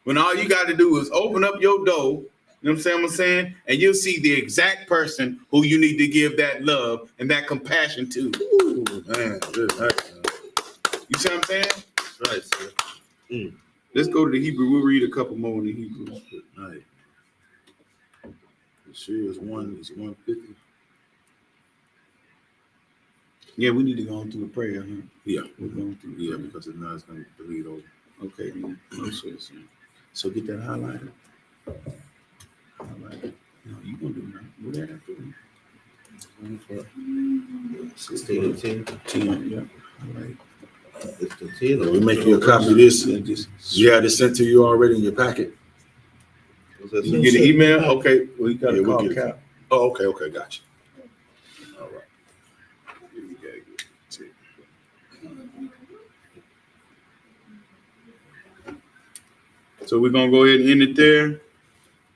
When all you got to do is open up your door, you know what I'm saying? And you'll see the exact person who you need to give that love and that compassion to.
Ooh, man, good night, man.
You see what I'm saying?
That's right, sir. Mm.
Let's go to the Hebrew. We'll read a couple more in the Hebrew.
Good night. The share is 150.
Yeah, we need to go on through the prayer. Huh?
Yeah.
We're going through.
Yeah, because if not, it's going to bleed over.
Okay, man. So get that highlighter. Highlighter. No, you gonna do that. Do that after me.
16 and 10.
10, yeah. All right.
It's the 10.
We make you a copy of this.
Yeah, just
You had it sent to you already in your packet.
you get an email. Okay, well, you got to
Yeah, we'll
call
get it.
Cap.
Oh, okay, gotcha. All right. You gotta get it.
So we're gonna go ahead and end it there.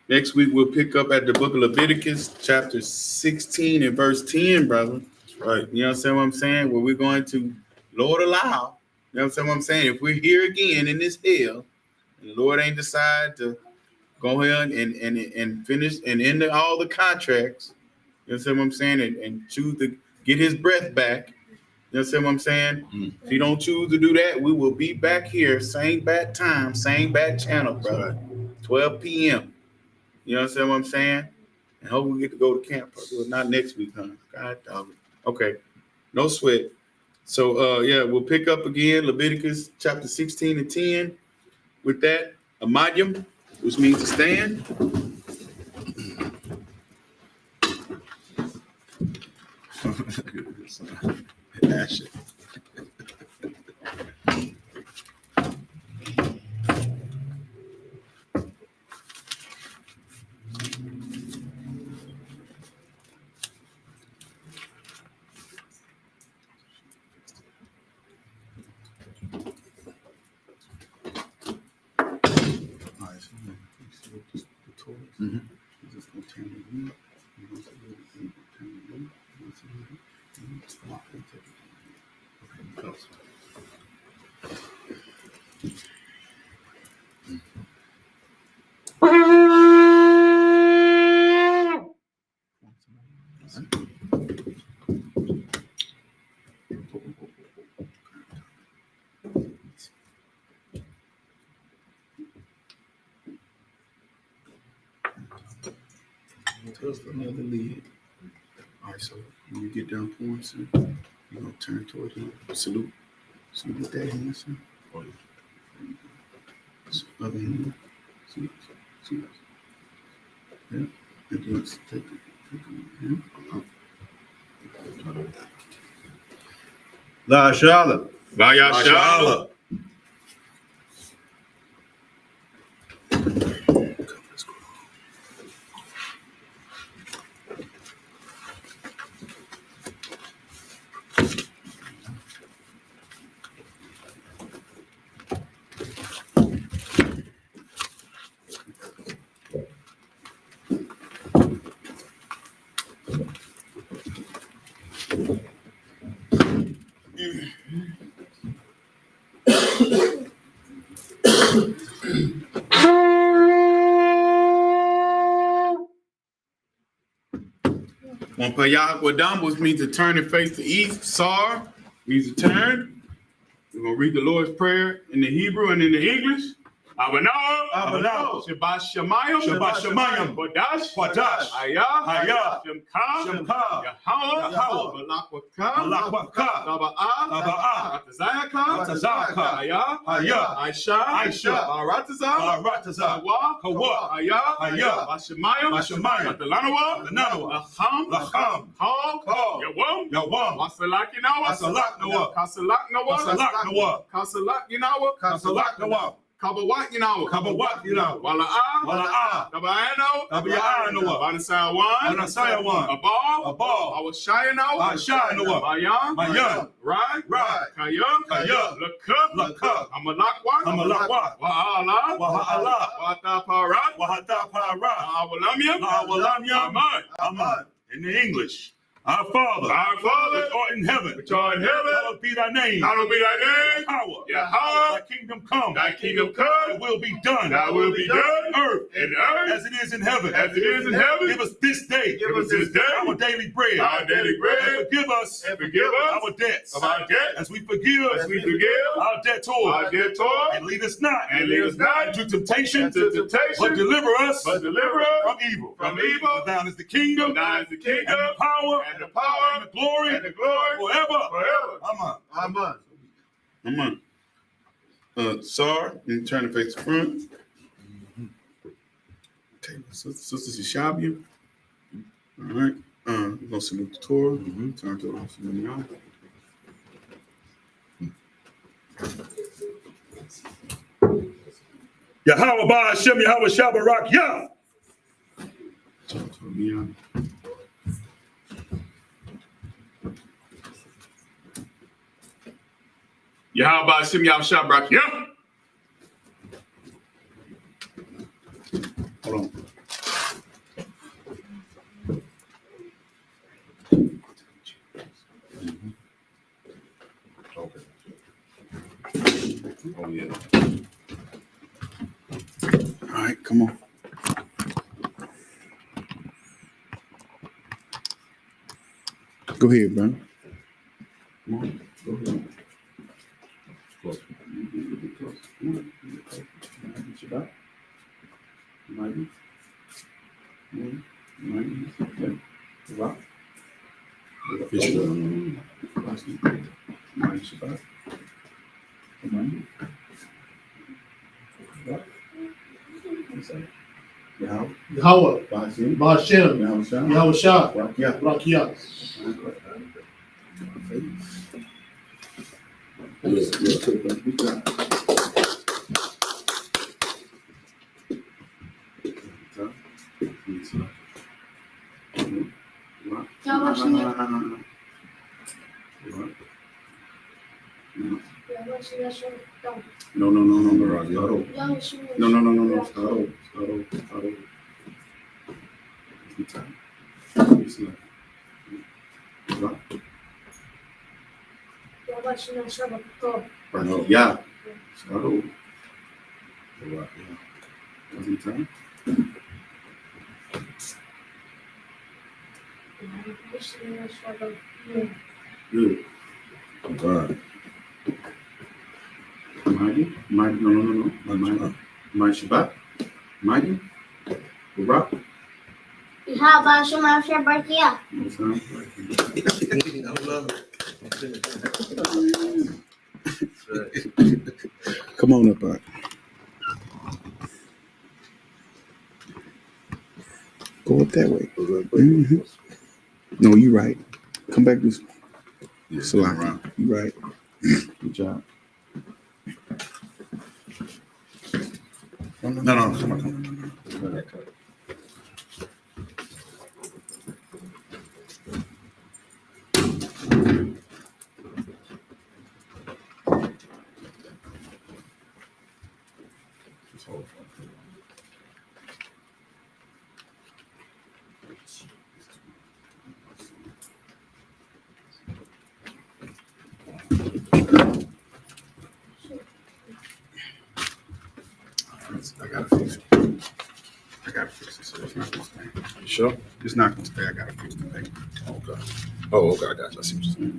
Next week we'll pick up at the book of Leviticus, chapter 16 and verse 10, brother.
That's right.
You understand what I'm saying? Where we're going to, Lord allow. You understand what I'm saying? If we're here again in this hell, and the Lord ain't decide to go ahead and finish and end all the contracts, you understand what I'm saying? And choose to get his breath back. You understand what I'm saying?
Mm.
If you don't choose to do that, we will be back here, same bad time, same bad channel, brother. 12 p.m. You understand what I'm saying? And hope we get to go to camp. Well, not next week, huh? God dog it. Okay. No sweat. So yeah, we'll pick up again Leviticus chapter 16 and 10. With that, Amadiyam, which means to stand.
Action.
just another lid. All right, so when you get done pouring, son, you're gonna turn toward him. Salute with that hand, son. Other hand. Salute. Yeah. And then take it.
La Shalom.
YAHANNA.
One Payahawadamas means to turn and face the east. Sar means to turn. We're going to read the Lord's Prayer in the Hebrew and in the English. Abano, Shabbat Shemayim, Kodash, Ayah, Shemka, Yahweh, Malakwaka, Taba'ah, Ratazayaka, Ayah, Aisha, Baratazah, Kawa, Ayah, Bashemayim, Lanawa, Lacham, Yawam, Masalak Nawa, Kasalak Nawa, Kabawat Yinawa, Wala'ah, Tabayano, Banasayawan, Abal, Awashaya Nawa, Mayan, Right, Kayam, Lakuk, Amalakwa, Wa'ala, Wahataparat, Awalamya, Aman. In the English. Our Father, which art in heaven, hallowed be thy name. Power, Yahweh, thy kingdom come. Thy will be done. Earth, as it is in heaven. Give us this day. Our daily bread. And forgive us our debts. As we forgive our debtors. And lead us not into temptation, but deliver us from evil. For thine is the kingdom, and the power, and the glory, forever. Amen. Sar, and turn to face the front. Okay, Sister Shabia. All right. We're gonna salute the Torah. Turn to the
Yahweh Ba'ashem, Yahweh Shabarak, Yah.
Turn to the Yahweh Ba'ashem, Yahweh Shabarak, Yah. Hold on.
Okay. Oh, yeah.
All right, come on. Go ahead, bro. Come on, go ahead. Close. Shabbat. Mighty. Rock. Mighty Shabbat. Mighty.
Yahweh, Ba'ashem, Yahweh Shah, Rakia.
Yeah. Good.
Right.
Mighty. No. Mighty Shabbat. Mighty. Rock.
How about Shema Shabbakia?
I love it.
Come on up, Art. Go up that way. Mhm. No, you right. Come back this way.
Yeah,
Salah. You right. Good job.
No, come on.
I gotta fix it. So it's not gonna stay.
You sure?
It's not gonna stay. I gotta fix the thing.
Okay. Oh, okay, I got you. I see what you're saying.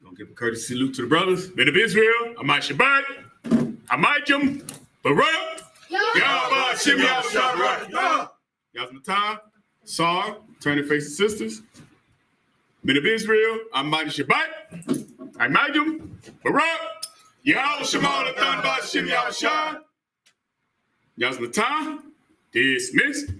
Gonna give a courtesy salute to the brothers. Men of Israel, I.S.U.P.K, I.S.U.P.K, Baruch, Yahweh, Shem, Yahweh, Yazmatan, Sar, turn your faces, sisters. Men of Israel, I.S.U.P.K, I.S.U.P.K, Baruch, Yahweh, Shema, Shem, Yahweh, Yazmatan, dismissed.